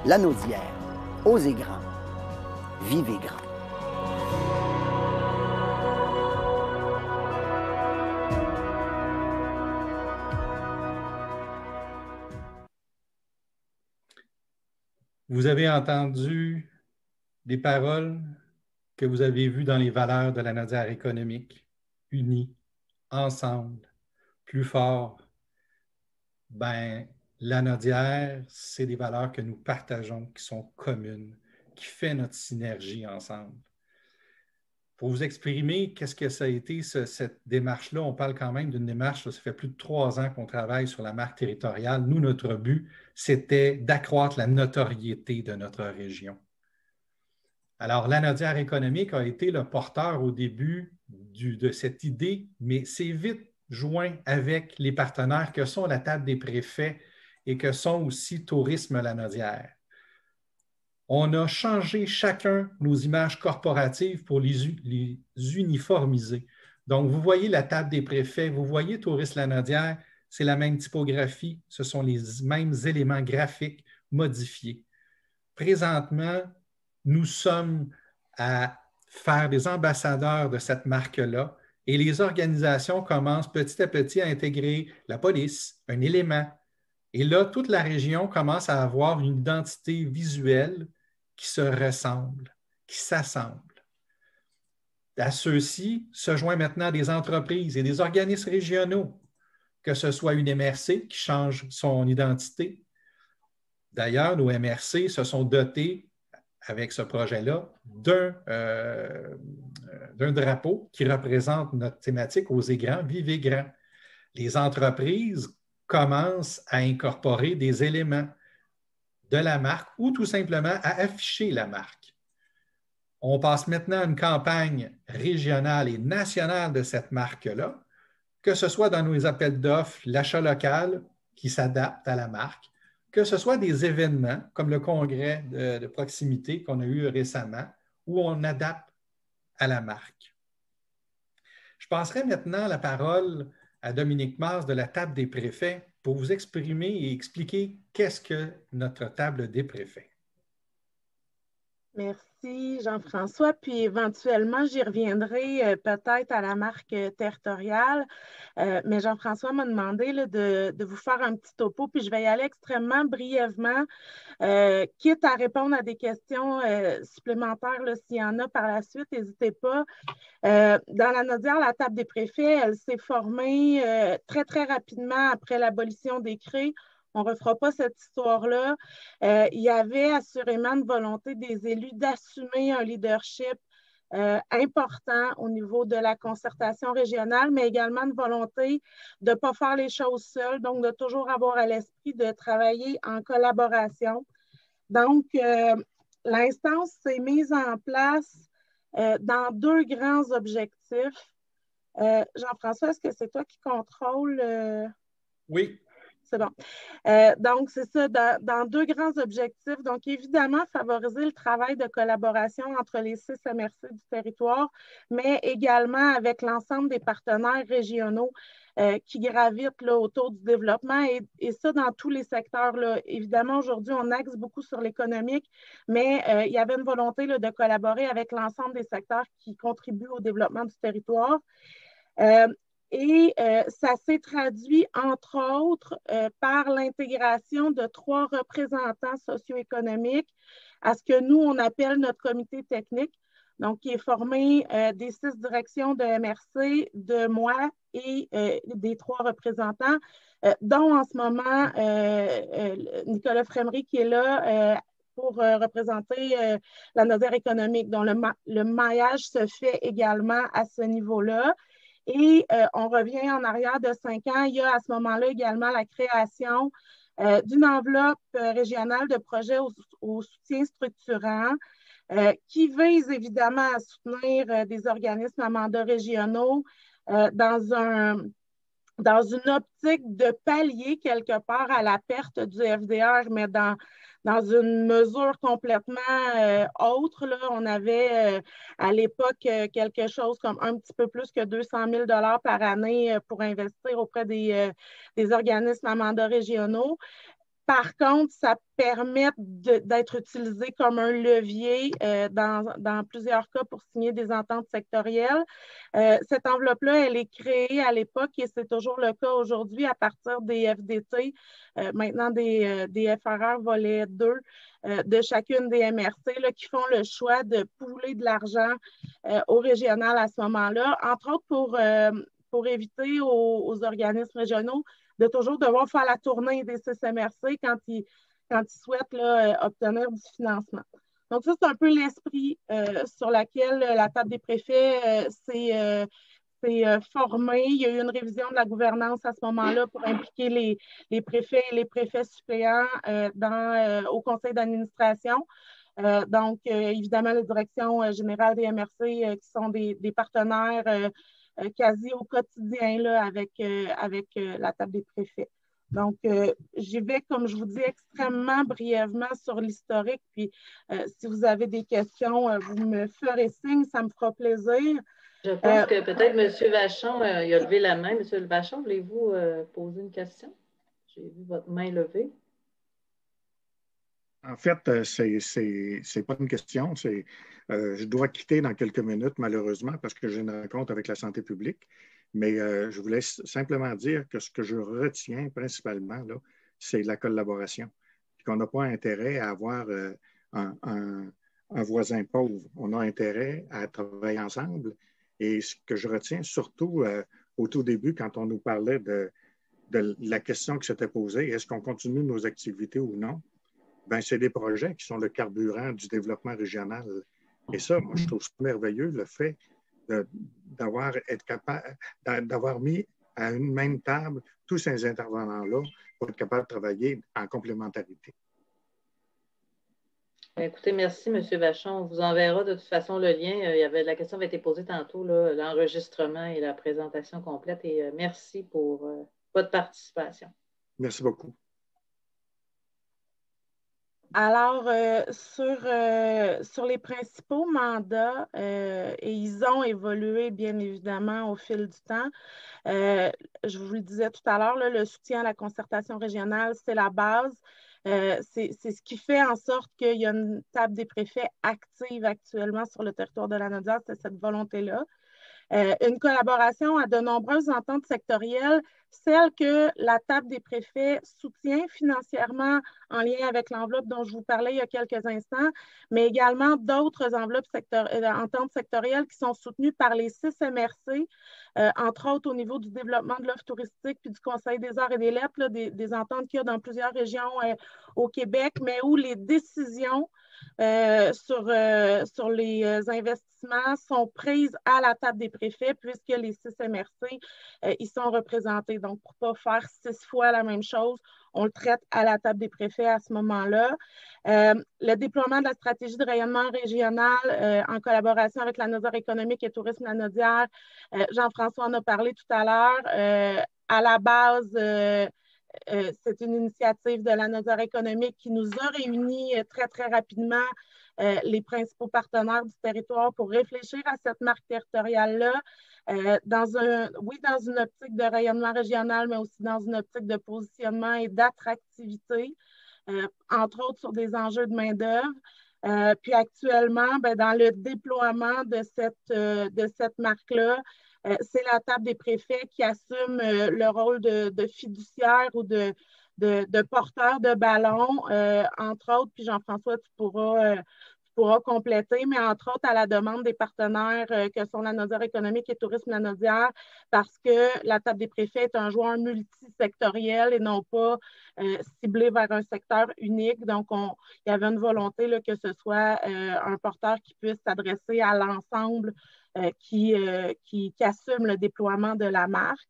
la Nodière, Osez grand, vivez grand. Vous avez entendu des paroles que vous avez vues dans les valeurs de la Nodière économique, unis, ensemble, plus fort. La Nodière, c'est des valeurs que nous partageons, qui sont communes, qui fait notre synergie ensemble. Pour vous exprimer qu'est-ce que ça a été cette démarche-là, on parle quand même d'une démarche, ça fait plus de 3 ans qu'on travaille sur la marque territoriale. Nous, notre but, c'était d'accroître la notoriété de notre région. Alors, la Nodière économique a été le porteur au début de cette idée, mais c'est vite joint avec les partenaires que sont la table des préfets et que sont aussi Tourisme La Nodière. On a changé chacun nos images corporatives pour les uniformiser. Donc, vous voyez la table des préfets, vous voyez Tourisme La Nodière, c'est la même typographie, ce sont les mêmes éléments graphiques modifiés. Présentement, nous sommes à faire des ambassadeurs de cette marque-là et les organisations commencent petit à petit à intégrer la police, un élément. Et là, toute la région commence à avoir une identité visuelle qui se ressemble, qui s'assemble. À ceux-ci se joignent maintenant des entreprises et des organismes régionaux, que ce soit une MRC qui change son identité. D'ailleurs, nos MRC se sont dotés, avec ce projet-là, d'un drapeau qui représente notre thématique « Osez grand, vivez grand ». Les entreprises commencent à incorporer des éléments de la marque ou tout simplement à afficher la marque. On passe maintenant à une campagne régionale et nationale de cette marque-là, que ce soit dans nos appels d'offres, l'achat local qui s'adapte à la marque, que ce soit des événements comme le congrès de proximité qu'on a eu récemment, où on adapte à la marque. Je passerai maintenant la parole à Dominique Mars de la table des préfets pour vous exprimer et expliquer qu'est-ce que notre table des préfets. Merci Jean-François, puis éventuellement j'y reviendrai peut-être à la marque territoriale, mais Jean-François m'a demandé là, de vous faire un petit topo, puis je vais y aller extrêmement brièvement, quitte à répondre à des questions supplémentaires s'il y en a par la suite, n'hésitez pas. Dans la Nodière, la table des préfets, elle s'est formée très, très rapidement après l'abolition des CRE. On ne refera pas cette histoire-là. Il y avait assurément une volonté des élus d'assumer un leadership important au niveau de la concertation régionale, mais également une volonté de ne pas faire les choses seules, donc de toujours avoir à l'esprit de travailler en collaboration. Donc, l'instance s'est mise en place dans 2 grands objectifs. Jean-François, est-ce que c'est toi qui contrôle? Oui. C'est bon. Donc, c'est ça, dans 2 grands objectifs. Donc, évidemment, favoriser le travail de collaboration entre les 6 MRC du territoire, mais également avec l'ensemble des partenaires régionaux qui gravitent là, autour du développement et ça dans tous les secteurs. Là. Évidemment, aujourd'hui, on axe beaucoup sur l'économique, mais il y avait une volonté là, de collaborer avec l'ensemble des secteurs qui contribuent au développement du territoire. Et ça s'est traduit, entre autres, par l'intégration de 3 représentants socio-économiques à ce que nous, on appelle notre comité technique, donc qui est formé des 6 directions de MRC, de moi et des 3 représentants, dont en ce moment Nicolas Frémery qui est là pour représenter la Nodière économique, dont le maillage se fait également à ce niveau-là. Et on revient en arrière de 5 ans. Il y a à ce moment-là également la création d'une enveloppe régionale de projets au soutien structurant qui vise évidemment à soutenir des organismes à mandat régionaux dans une optique de pallier quelque part à la perte du FDR, mais dans une mesure complètement autre. Là, on avait à l'époque quelque chose comme un petit peu plus que 200 000 $ par année pour investir auprès des organismes à mandat régionaux. Par contre, ça permet d'être utilisé comme un levier dans plusieurs cas pour signer des ententes sectorielles. Cette enveloppe-là, elle est créée à l'époque et c'est toujours le cas aujourd'hui à partir des FDT, maintenant des FRR volet 2 de chacune des MRC là, qui font le choix de pouler de l'argent au régional à ce moment-là, entre autres pour éviter aux organismes régionaux de toujours devoir faire la tournée des 6 MRC quand ils souhaitent là, obtenir du financement. Donc, ça, c'est un peu l'esprit sur lequel la table des préfets s'est formée. Il y a eu une révision de la gouvernance à ce moment-là pour impliquer les préfets et les préfets suppléants au conseil d'administration. Donc, évidemment, la direction générale des MRC qui sont des partenaires quasi au quotidien là, avec la table des préfets. Donc, j'y vais, comme je vous dis, extrêmement brièvement sur l'historique. Puis, si vous avez des questions, vous me ferez signe, ça me fera plaisir. Je pense que peut-être M. Vachon, il a levé la main. M. Vachon, voulez-vous poser une question? J'ai vu votre main levée. En fait, c'est pas une question. Je dois quitter dans quelques minutes, malheureusement, parce que j'ai une rencontre avec la santé publique. Mais je voulais simplement dire que ce que je retiens principalement, là, c'est la collaboration. Qu'on n'a pas intérêt à avoir un voisin pauvre. On a intérêt à travailler ensemble. Et ce que je retiens surtout au tout début, quand on nous parlait de la question qui s'était posée, est-ce qu'on continue nos activités ou non? Ben, c'est des projets qui sont le carburant du développement régional. Et ça, moi, je trouve ça merveilleux, le fait d'avoir mis à une même table tous ces intervenants-là pour être capable de travailler en complémentarité. Écoutez, merci, M. Vachon. On vous enverra de toute façon le lien. La question avait été posée tantôt, l'enregistrement et la présentation complète. Et merci pour votre participation. Merci beaucoup. Alors, sur les principaux mandats, et ils ont évolué bien évidemment au fil du temps. Je vous le disais tout à l'heure, le soutien à la concertation régionale, c'est la base. C'est ce qui fait en sorte qu'il y a une table des préfets active actuellement sur le territoire de la Nodière, c'est cette volonté-là. Une collaboration à de nombreuses ententes sectorielles, celles que la table des préfets soutient financièrement en lien avec l'enveloppe dont je vous parlais il y a quelques instants, mais également d'autres enveloppes ententes sectorielles qui sont soutenues par les 6 MRC, entre autres au niveau du développement de l'offre touristique puis du Conseil des arts et des lettres, là, des ententes qu'il y a dans plusieurs régions au Québec, mais où les décisions sur les investissements sont prises à la table des préfets puisque les 6 MRC y sont représentés. Donc, pour ne pas faire 6 fois la même chose, on le traite à la table des préfets à ce moment-là. Le déploiement de la stratégie de rayonnement régional en collaboration avec la Naudière économique et tourisme Lanaudière, Jean-François en a parlé tout à l'heure. À la base, c'est une initiative de la Naudière économique qui nous a réunis très, très rapidement les principaux partenaires du territoire pour réfléchir à cette marque territoriale-là, dans une optique de rayonnement régional, mais aussi dans une optique de positionnement et d'attractivité, entre autres sur des enjeux de main-d'œuvre. Puis actuellement, dans le déploiement de cette marque-là, c'est la table des préfets qui assume le rôle de fiduciaire ou de porteur de ballon, entre autres, puis Jean-François, tu pourras compléter, mais entre autres à la demande des partenaires que sont la Naudière économique et tourisme Lanaudière, parce que la table des préfets est un joueur multisectoriel et non pas ciblé vers un secteur unique. Donc, il y avait une volonté là, que ce soit un porteur qui puisse s'adresser à l'ensemble qui assume le déploiement de la marque.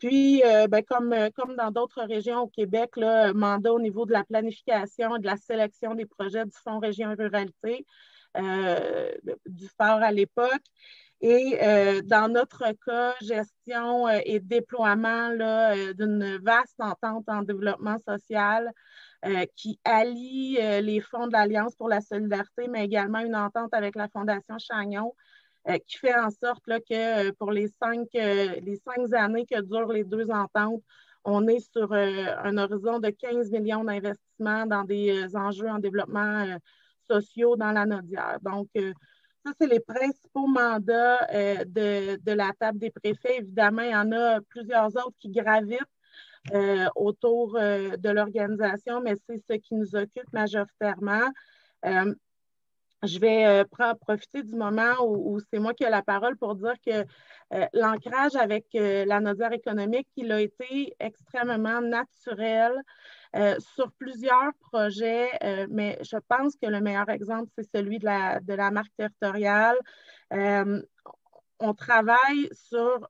Puis, comme dans d'autres régions au Québec, là, mandat au niveau de la planification et de la sélection des projets du Fonds Région Ruralité, du FOR à l'époque. Et dans notre cas, gestion et déploiement d'une vaste entente en développement social qui allie les fonds de l'Alliance pour la solidarité, mais également une entente avec la Fondation Chagnon, qui fait en sorte là, que pour les 5 années que durent les 2 ententes, on est sur un horizon de 15 millions d'investissements dans des enjeux en développement sociaux dans la Naudière. Donc, ça, c'est les principaux mandats de la table des préfets. Évidemment, il y en a plusieurs autres qui gravitent autour de l'organisation, mais c'est ce qui nous occupe majoritairement. Je vais profiter du moment où c'est moi qui ai la parole pour dire que l'ancrage avec la Naudière économique, il a été extrêmement naturel sur plusieurs projets, mais je pense que le meilleur exemple, c'est celui de la marque territoriale. On travaille sur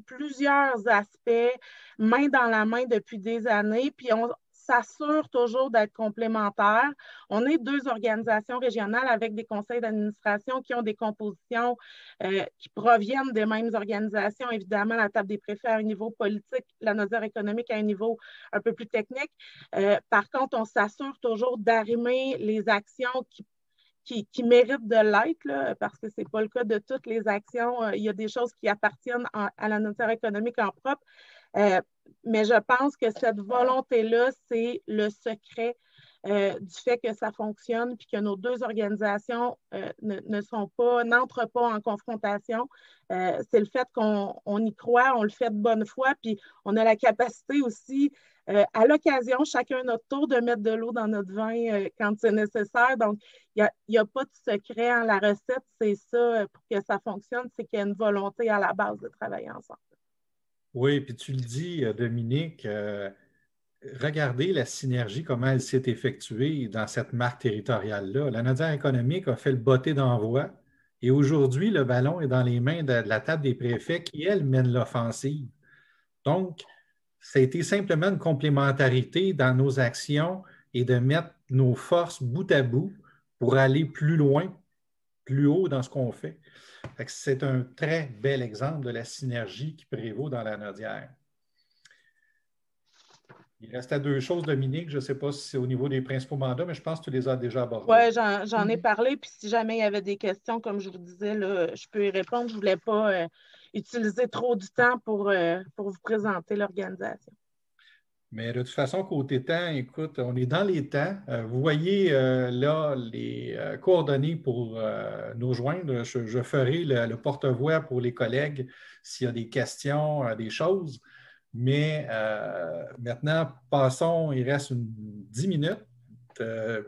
plusieurs aspects, main dans la main depuis des années, puis on s'assure toujours d'être complémentaires. On est 2 organisations régionales avec des conseils d'administration qui ont des compositions qui proviennent des mêmes organisations. Évidemment, la table des préfets à un niveau politique, la Naudière économique à un niveau un peu plus technique. Par contre, on s'assure toujours d'arrimer les actions qui méritent de l'être, là, parce que ce n'est pas le cas de toutes les actions. Il y a des choses qui appartiennent à la Naudière économique en propre. Mais je pense que cette volonté-là, c'est le secret du fait que ça fonctionne puis que nos 2 organisations n'entrent pas en confrontation. C'est le fait qu'on y croit, on le fait de bonne foi, puis on a la capacité aussi, à l'occasion, chacun notre tour, de mettre de l'eau dans notre vin quand c'est nécessaire. Donc, il n'y a pas de secret. Hein. La recette, c'est ça, pour que ça fonctionne, c'est qu'il y a une volonté à la base de travailler ensemble. Oui, puis tu le dis, Dominique, regardez la synergie, comment elle s'est effectuée dans cette marque territoriale-là. La Naudière économique a fait le botté d'envoi et aujourd'hui, le ballon est dans les mains de la table des préfets qui, elle, mène l'offensive. Donc, ça a été simplement une complémentarité dans nos actions et de mettre nos forces bout à bout pour aller plus loin, plus haut dans ce qu'on fait. C'est un très bel exemple de la synergie qui prévaut dans la Naudière. Il restait 2 choses, Dominique. Je ne sais pas si c'est au niveau des principaux mandats, mais je pense que tu les as déjà abordés. Oui, j'en ai parlé. Puis si jamais il y avait des questions, comme je vous disais, là, je peux y répondre. Je ne voulais pas utiliser trop du temps pour vous présenter l'organisation. Mais de toute façon, côté temps, écoute, on est dans les temps. Vous voyez là les coordonnées pour nous joindre. Je ferai le porte-voix pour les collègues s'il y a des questions, des choses. Mais maintenant, passons, il reste 10 minutes.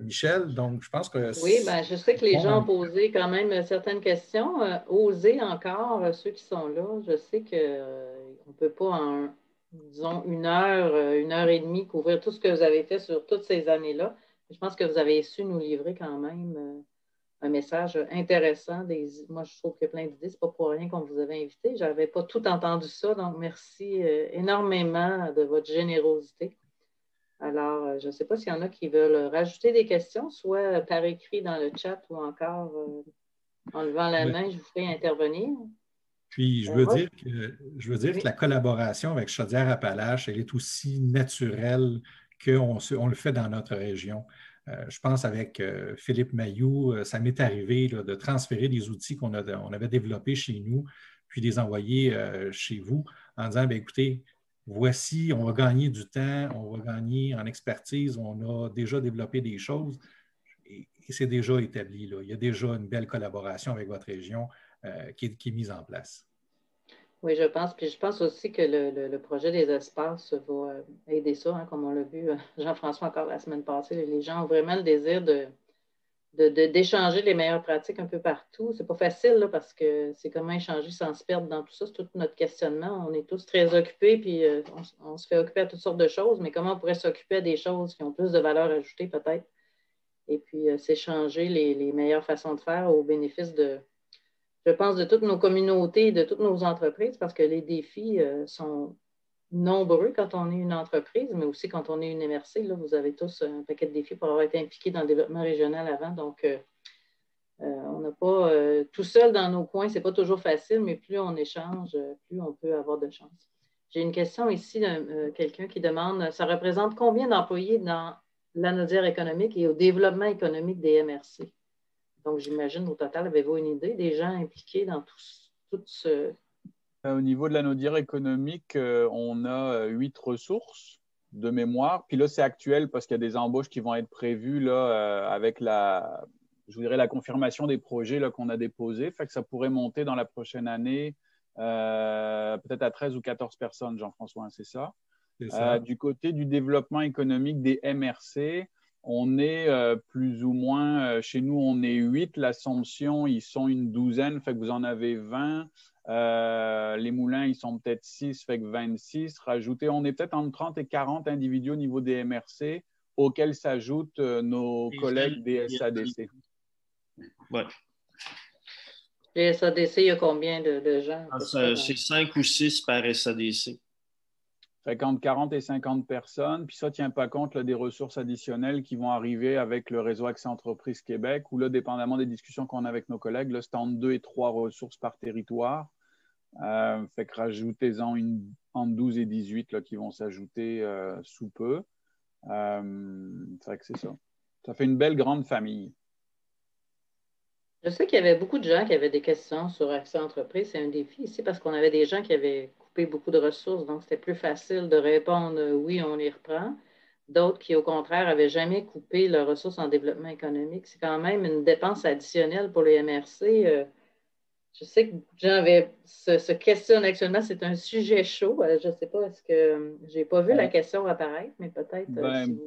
Michel, donc je pense que... Oui, bien, je sais que les gens ont posé quand même certaines questions. Osez encore, ceux qui sont là. Je sais qu'on ne peut pas en, disons, une heure et demie couvrir tout ce que vous avez fait sur toutes ces années-là. Je pense que vous avez su nous livrer quand même un message intéressant. Moi, je trouve qu'il y a plein d'idées. Ce n'est pas pour rien qu'on vous avait invité. Je n'avais pas tout entendu ça, donc merci énormément de votre générosité. Alors, je ne sais pas s'il y en a qui veulent rajouter des questions, soit par écrit dans le chat ou encore en levant la main, je vous ferai intervenir. Puis, je veux dire que la collaboration avec Chaudière-Appalaches, elle est aussi naturelle qu'on le fait dans notre région. Je pense avec Philippe Mailloux, ça m'est arrivé là, de transférer des outils qu'on avait développés chez nous, puis les envoyer chez vous en disant, bien, écoutez, voici, on va gagner du temps, on va gagner en expertise, on a déjà développé des choses et c'est déjà établi. Là. Il y a déjà une belle collaboration avec votre région qui est mise en place. Oui, je pense. Puis je pense aussi que le projet des espaces va aider ça, hein, comme on l'a vu, Jean-François encore la semaine passée. Les gens ont vraiment le désir d'échanger les meilleures pratiques un peu partout. C'est pas facile là, parce que c'est comment échanger sans se perdre dans tout ça. C'est tout notre questionnement. On est tous très occupés, puis on se fait occuper à toutes sortes de choses, mais comment on pourrait s'occuper à des choses qui ont plus de valeur ajoutée peut-être? Et puis s'échanger les meilleures façons de faire au bénéfice je pense, de toutes nos communautés, de toutes nos entreprises, parce que les défis sont nombreux quand on est une entreprise, mais aussi quand on est une MRC. Là, vous avez tous un paquet de défis pour avoir été impliqués dans le développement régional avant. Donc, on n'a pas tout seul dans nos coins, c'est pas toujours facile, mais plus on échange, plus on peut avoir de chance. J'ai une question ici de quelqu'un qui demande, ça représente combien d'employés dans l'anodière économique et au développement économique des MRC? Donc, j'imagine, au total, avez-vous une idée des gens impliqués dans tout ce... Au niveau de l'anodière économique, on a 8 ressources de mémoire. Puis là, c'est actuel parce qu'il y a des embauches qui vont être prévues là, avec la confirmation des projets là, qu'on a déposés. Fait que ça pourrait monter dans la prochaine année peut-être à 13 ou 14 personnes, Jean-François, hein, c'est ça? C'est ça. Du côté du développement économique des MRC, on est plus ou moins, chez nous, on est 8. L'Assomption, ils sont une douzaine, fait que vous en avez 20. Les Moulins, ils sont peut-être 6, fait que 26. Rajoutez, on est peut-être entre 30 et 40 individus au niveau des MRC, auxquels s'ajoutent nos collègues des SADC. Oui. Les SADC, il y a combien de gens? C'est 5 ou 6 par SADC. Fait qu'entre 40 et 50 personnes, puis ça ne tient pas compte là, des ressources additionnelles qui vont arriver avec le réseau Accès Entreprises Québec, où là, dépendamment des discussions qu'on a avec nos collègues, là, c'est entre 2 et 3 ressources par territoire. Fait que rajoutez-en entre 12 et 18 là, qui vont s'ajouter sous peu. Fait que c'est ça. Ça fait une belle grande famille. Je sais qu'il y avait beaucoup de gens qui avaient des questions sur Accès Entreprises. C'est un défi ici parce qu'on avait des gens qui avaient coupé beaucoup de ressources, donc c'était plus facile de répondre oui, on les reprend. D'autres qui, au contraire, n'avaient jamais coupé leurs ressources en développement économique. C'est quand même une dépense additionnelle pour les MRC. Je sais que beaucoup de gens se questionnent actuellement. C'est un sujet chaud. Je ne sais pas, est-ce que je n'ai pas vu la question apparaître, mais peut-être.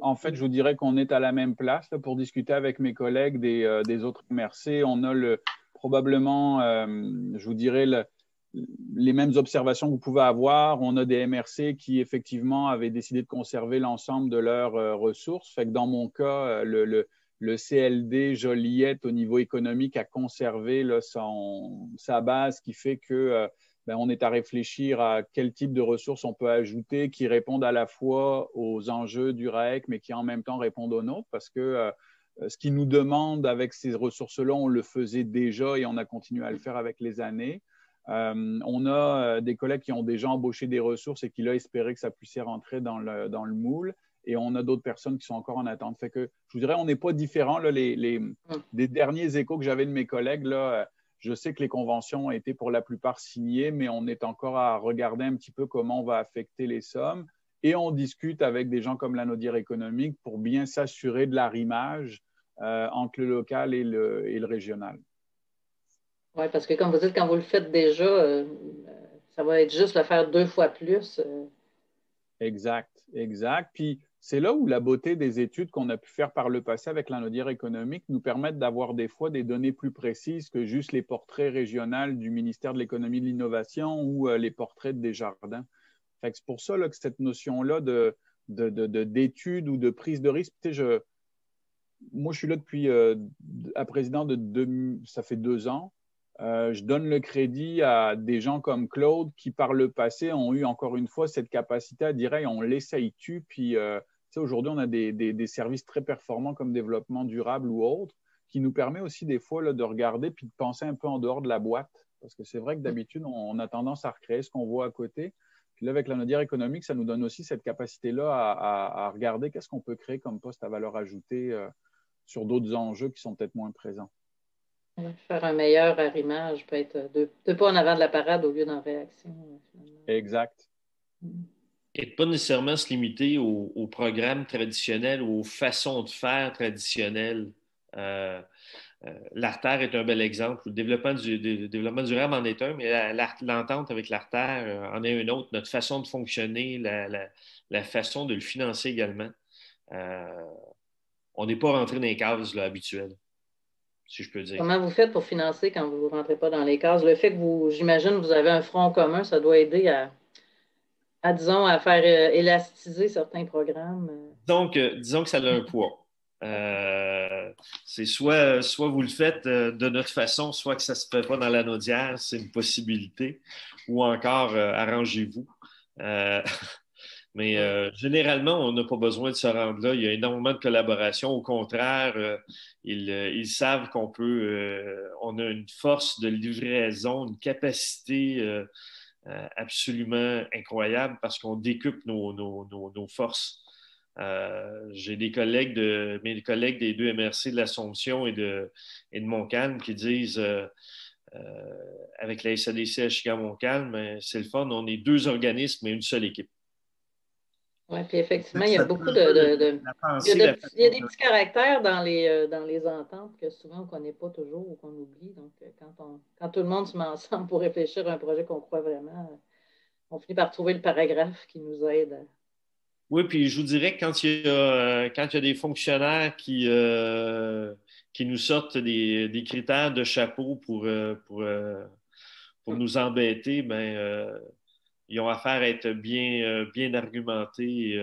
En fait, je vous dirais qu'on est à la même place là, pour discuter avec mes collègues des autres MRC. On a probablement, je vous dirais, les mêmes observations que vous pouvez avoir. On a des MRC qui, effectivement, avaient décidé de conserver l'ensemble de leurs ressources. Fait que dans mon cas, le CLD Joliette, au niveau économique, a conservé là, sa base, qui fait que on est à réfléchir à quel type de ressources on peut ajouter qui répondent à la fois aux enjeux du RAEC, mais qui en même temps répondent aux nôtres, parce que ce qu'ils nous demandent avec ces ressources-là, on le faisait déjà et on a continué à le faire avec les années. On a des collègues qui ont déjà embauché des ressources et qui, là, espéraient que ça puisse y rentrer dans le moule. Et on a d'autres personnes qui sont encore en attente. Fait que, je vous dirais, on n'est pas différent. Là, des derniers échos que j'avais de mes collègues, là, je sais que les conventions ont été pour la plupart signées, mais on est encore à regarder un petit peu comment on va affecter les sommes. et on discute avec des gens comme l'Anaudière économique pour bien s'assurer de l'arrimage entre le local et le régional. Oui, parce que comme vous dites, quand vous le faites déjà, ça va être juste le faire 2 fois plus. Exact, exact. Puis c'est là où la beauté des études qu'on a pu faire par le passé avec l'Anaudière économique nous permettent d'avoir des fois des données plus précises que juste les portraits régionaux du ministère de l'Économie et de l'Innovation ou les portraits de Desjardins. Fait que c'est pour ça là, que cette notion-là d'études ou de prise de risque, tu sais, moi je suis là depuis à président ça fait 2 ans. Je donne le crédit à des gens comme Claude qui, par le passé, ont eu encore une fois cette capacité à dire hey, on l'essaye-tu, puis aujourd'hui, on a des services très performants comme développement durable ou autre, qui nous permet aussi des fois là, de regarder puis de penser un peu en dehors de la boîte. Parce que c'est vrai que d'habitude, on a tendance à recréer ce qu'on voit à côté. Puis là, avec l'Anaudière économique, ça nous donne aussi cette capacité-là à regarder qu'est-ce qu'on peut créer comme poste à valeur ajoutée sur d'autres enjeux qui sont peut-être moins présents. Faire un meilleur arrimage peut être 2 pas en avant de la parade au lieu d'en réaction. Exact. Et pas nécessairement se limiter aux programmes traditionnels ou aux façons de faire traditionnelles. L'Artère est un bel exemple. Le développement durable en est un, mais l'entente avec l'Artère en est un autre. Notre façon de fonctionner, la façon de le financer également. On n'est pas rentré dans les cases là, habituelles. Si je peux dire. Comment vous faites pour financer quand vous ne rentrez pas dans les cases? Le fait que j'imagine, vous avez un front commun, ça doit aider disons, à faire élastiser certains programmes. Donc, disons que ça a un poids. C'est soit vous le faites de notre façon, soit que ça ne se fait pas dans l'Anaudière, c'est une possibilité, ou encore arrangez-vous. Mais généralement, on n'a pas besoin de se rendre là. Il y a énormément de collaboration. Au contraire, ils savent qu'on on a une force de livraison, une capacité absolument incroyable parce qu'on décuple nos forces. J'ai mes collègues des 2 MRC de l'Assomption et de Montcalm qui disent avec la SADC à Chicago-Montcalm, c'est le fun, on est 2 organismes et une seule équipe. Oui, puis effectivement, il y a beaucoup il y a des petits caractères dans les ententes que souvent on ne connaît pas toujours ou qu'on oublie. Donc, quand tout le monde se met ensemble pour réfléchir à un projet qu'on croit vraiment, on finit par trouver le paragraphe qui nous aide. Oui, puis je vous dirais que quand il y a des fonctionnaires qui nous sortent des critères de chapeau pour nous embêter, ben ils ont affaire à être bien argumentés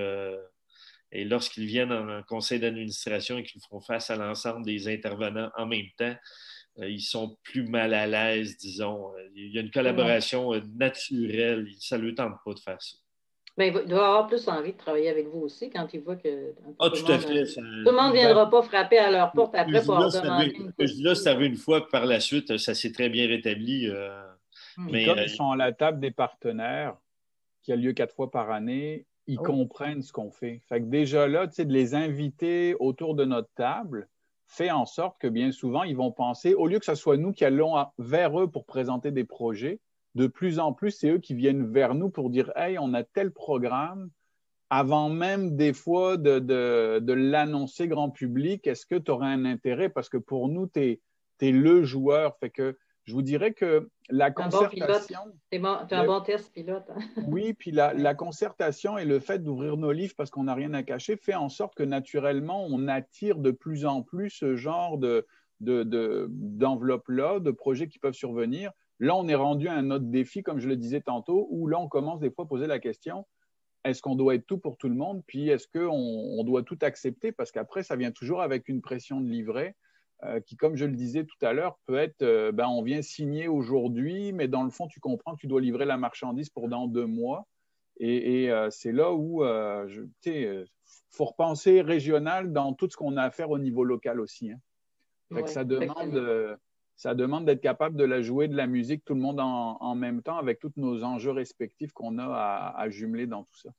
et lorsqu'ils viennent en conseil d'administration et qu'ils font face à l'ensemble des intervenants en même temps, ils sont plus mal à l'aise, disons. Il y a une collaboration naturelle. Ça ne leur tente pas de faire ça. Bien, il doit avoir plus envie de travailler avec vous aussi quand il voit que tout à fait. Tout le monde ne viendra pas frapper à leur porte après pour leur demander une je dis là, c'est arrivé une fois, puis par la suite, ça s'est très bien rétabli. Mais comme ils sont à la table des partenaires, qui a lieu 4 fois par année, ils comprennent ce qu'on fait. Fait que déjà là, tu sais, de les inviter autour de notre table fait en sorte que bien souvent, ils vont penser, au lieu que ce soit nous qui allons vers eux pour présenter des projets, de plus en plus, c'est eux qui viennent vers nous pour dire « Hey, on a tel programme », avant même des fois de l'annoncer grand public, est-ce que tu aurais un intérêt? Parce que pour nous, tu es le joueur. Fait que je vous dirais que la concertation… Tu es un bon test pilote. Hein? Oui, puis la concertation et le fait d'ouvrir nos livres parce qu'on n'a rien à cacher fait en sorte que naturellement, on attire de plus en plus ce genre d'enveloppe-là, de projets qui peuvent survenir. Là, on est rendu à un autre défi, comme je le disais tantôt, où là, on commence des fois à poser la question, est-ce qu'on doit être tout pour tout le monde? Puis est-ce qu'on doit tout accepter? Parce qu'après, ça vient toujours avec une pression de livret qui, comme je le disais tout à l'heure, peut être, on vient signer aujourd'hui, mais dans le fond, tu comprends que tu dois livrer la marchandise pour dans 2 mois. Et c'est là où, faut repenser régional dans tout ce qu'on a à faire au niveau local aussi. Hein. Fait que ça demande d'être capable de la jouer, de la musique, tout le monde en même temps, avec tous nos enjeux respectifs qu'on a à jumeler dans tout ça.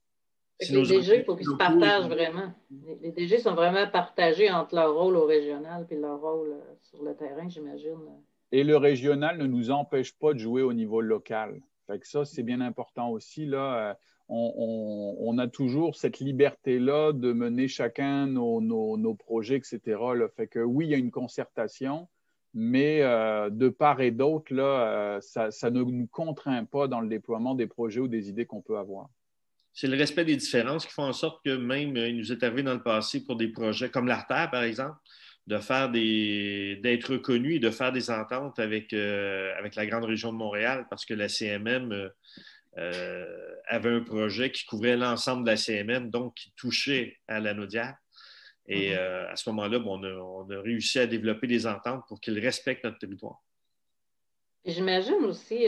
Les DG, il faut qu'ils se partagent vraiment. Les DG sont vraiment partagés entre leur rôle au régional et leur rôle sur le terrain, j'imagine. Et le régional ne nous empêche pas de jouer au niveau local. Fait que ça, c'est bien important aussi. Là, on a toujours cette liberté-là de mener chacun nos projets, etc. Là. Fait que oui, il y a une concertation, mais de part et d'autre, ça ne nous contraint pas dans le déploiement des projets ou des idées qu'on peut avoir. C'est le respect des différences qui font en sorte que même il nous est arrivé dans le passé pour des projets comme l'Artère, par exemple, d'être reconnu et de faire des ententes avec la grande région de Montréal parce que la CMM avait un projet qui couvrait l'ensemble de la CMM, donc qui touchait à la Naudière. Et à ce moment-là, on a réussi à développer des ententes pour qu'ils respectent notre territoire. J'imagine aussi,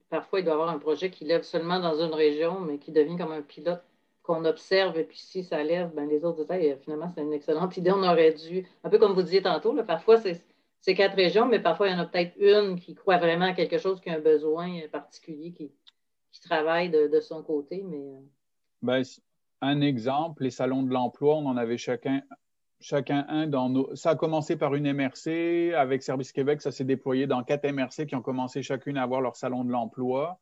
parfois, il doit y avoir un projet qui lève seulement dans une région, mais qui devient comme un pilote qu'on observe, et puis si ça lève, ben, les autres disent finalement, c'est une excellente idée, on aurait dû, un peu comme vous disiez tantôt, là, parfois c'est 4 régions, mais parfois il y en a peut-être une qui croit vraiment à quelque chose, qui a un besoin particulier, qui travaille de son côté. Mais ben, un exemple, les salons de l'emploi, on en avait chacun un dans nos... Ça a commencé par une MRC, avec Service Québec, ça s'est déployé dans 4 MRC qui ont commencé chacune à avoir leur salon de l'emploi.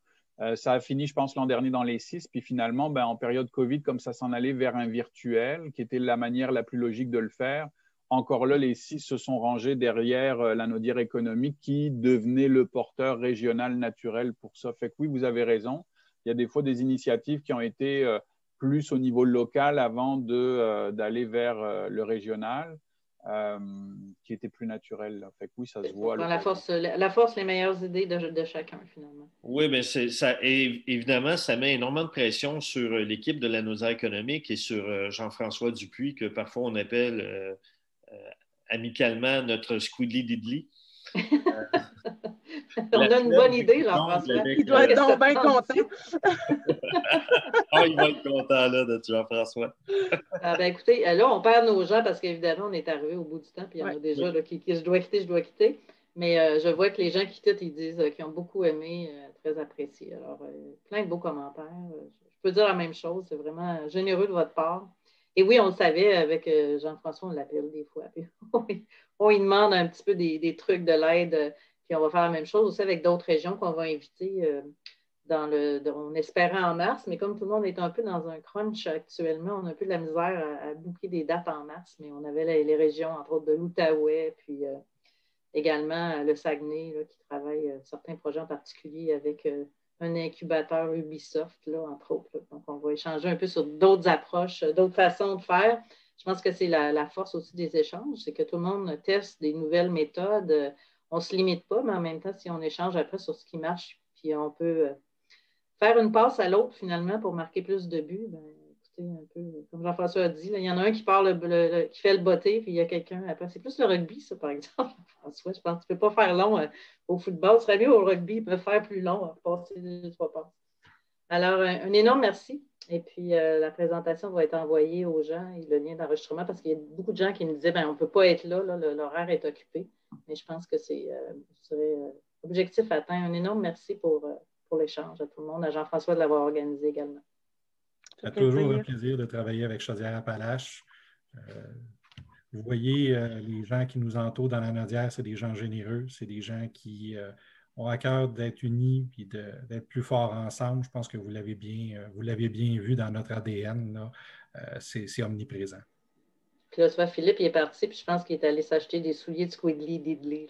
Ça a fini, je pense, l'an dernier dans les 6. Puis finalement, ben, en période COVID, comme ça s'en allait vers un virtuel, qui était la manière la plus logique de le faire, encore là, les 6 se sont rangés derrière la Naudière économique qui devenait le porteur régional naturel pour ça. Fait que oui, vous avez raison. Il y a des fois des initiatives qui ont été plus au niveau local avant d'aller vers le régional. Qui était plus naturel. Là. Fait que oui, ça se voit. La force, les meilleures idées de chacun, finalement. Oui, mais évidemment, ça met énormément de pression sur l'équipe de la Naudière économique et sur Jean-François Dupuis, que parfois on appelle amicalement notre Squidly Diddly. On a une bonne idée, Jean-François. Il doit être donc bien content. Il va être content là, de Jean-François. Ben, écoutez, là, on perd nos gens parce qu'évidemment, on est arrivé au bout du temps, puis il y en a déjà là, qui je dois quitter. Mais je vois que les gens qui quittent, ils disent qu'ils ont beaucoup aimé, très apprécié. Alors, plein de beaux commentaires. Je peux dire la même chose. C'est vraiment généreux de votre part. Et oui, on le savait, avec Jean-François, on l'appelle des fois. On lui demande un petit peu des trucs de l'aide. Puis on va faire la même chose aussi avec d'autres régions qu'on va inviter on espérait en mars, mais comme tout le monde est un peu dans un crunch actuellement, on a un peu de la misère à booker des dates en mars, mais on avait les régions, entre autres, de l'Outaouais, puis également le Saguenay, là, qui travaille certains projets en particulier avec un incubateur Ubisoft, là, entre autres. Là. Donc, on va échanger un peu sur d'autres approches, d'autres façons de faire. Je pense que c'est la force aussi des échanges, c'est que tout le monde teste des nouvelles méthodes. On ne se limite pas, mais en même temps, si on échange après sur ce qui marche, puis on peut faire une passe à l'autre, finalement, pour marquer plus de buts, ben, écoutez, un peu, comme Jean-François a dit, là, il y en a un qui qui fait le botté, puis il y a quelqu'un après. C'est plus le rugby, ça, par exemple, Jean-François. Je pense que tu ne peux pas faire long au football. Ce serait mieux au rugby, ils peuvent faire plus long, passer 2-3 passes. Alors, un énorme merci. Et puis, la présentation va être envoyée aux gens et le lien d'enregistrement, parce qu'il y a beaucoup de gens qui nous disaient, ben, on ne peut pas être là, l'horaire est occupé. Mais je pense que c'est objectif atteint. Un énorme merci pour l'échange à tout le monde, à Jean-François de l'avoir organisé également. C'est toujours un plaisir de travailler avec Chaudière-Appalaches. Vous voyez, les gens qui nous entourent dans la Naudière, c'est des gens généreux, c'est des gens qui ont à cœur d'être unis et d'être plus forts ensemble. Je pense que vous l'avez bien vu dans notre ADN. C'est omniprésent. Puis là, tu vois, Philippe, il est parti, puis je pense qu'il est allé s'acheter des souliers de Squidly Diddly.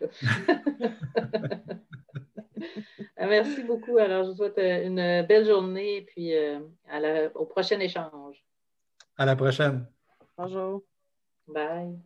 Merci beaucoup. Alors, je vous souhaite une belle journée et puis au prochain échange. À la prochaine. Bonjour. Bye.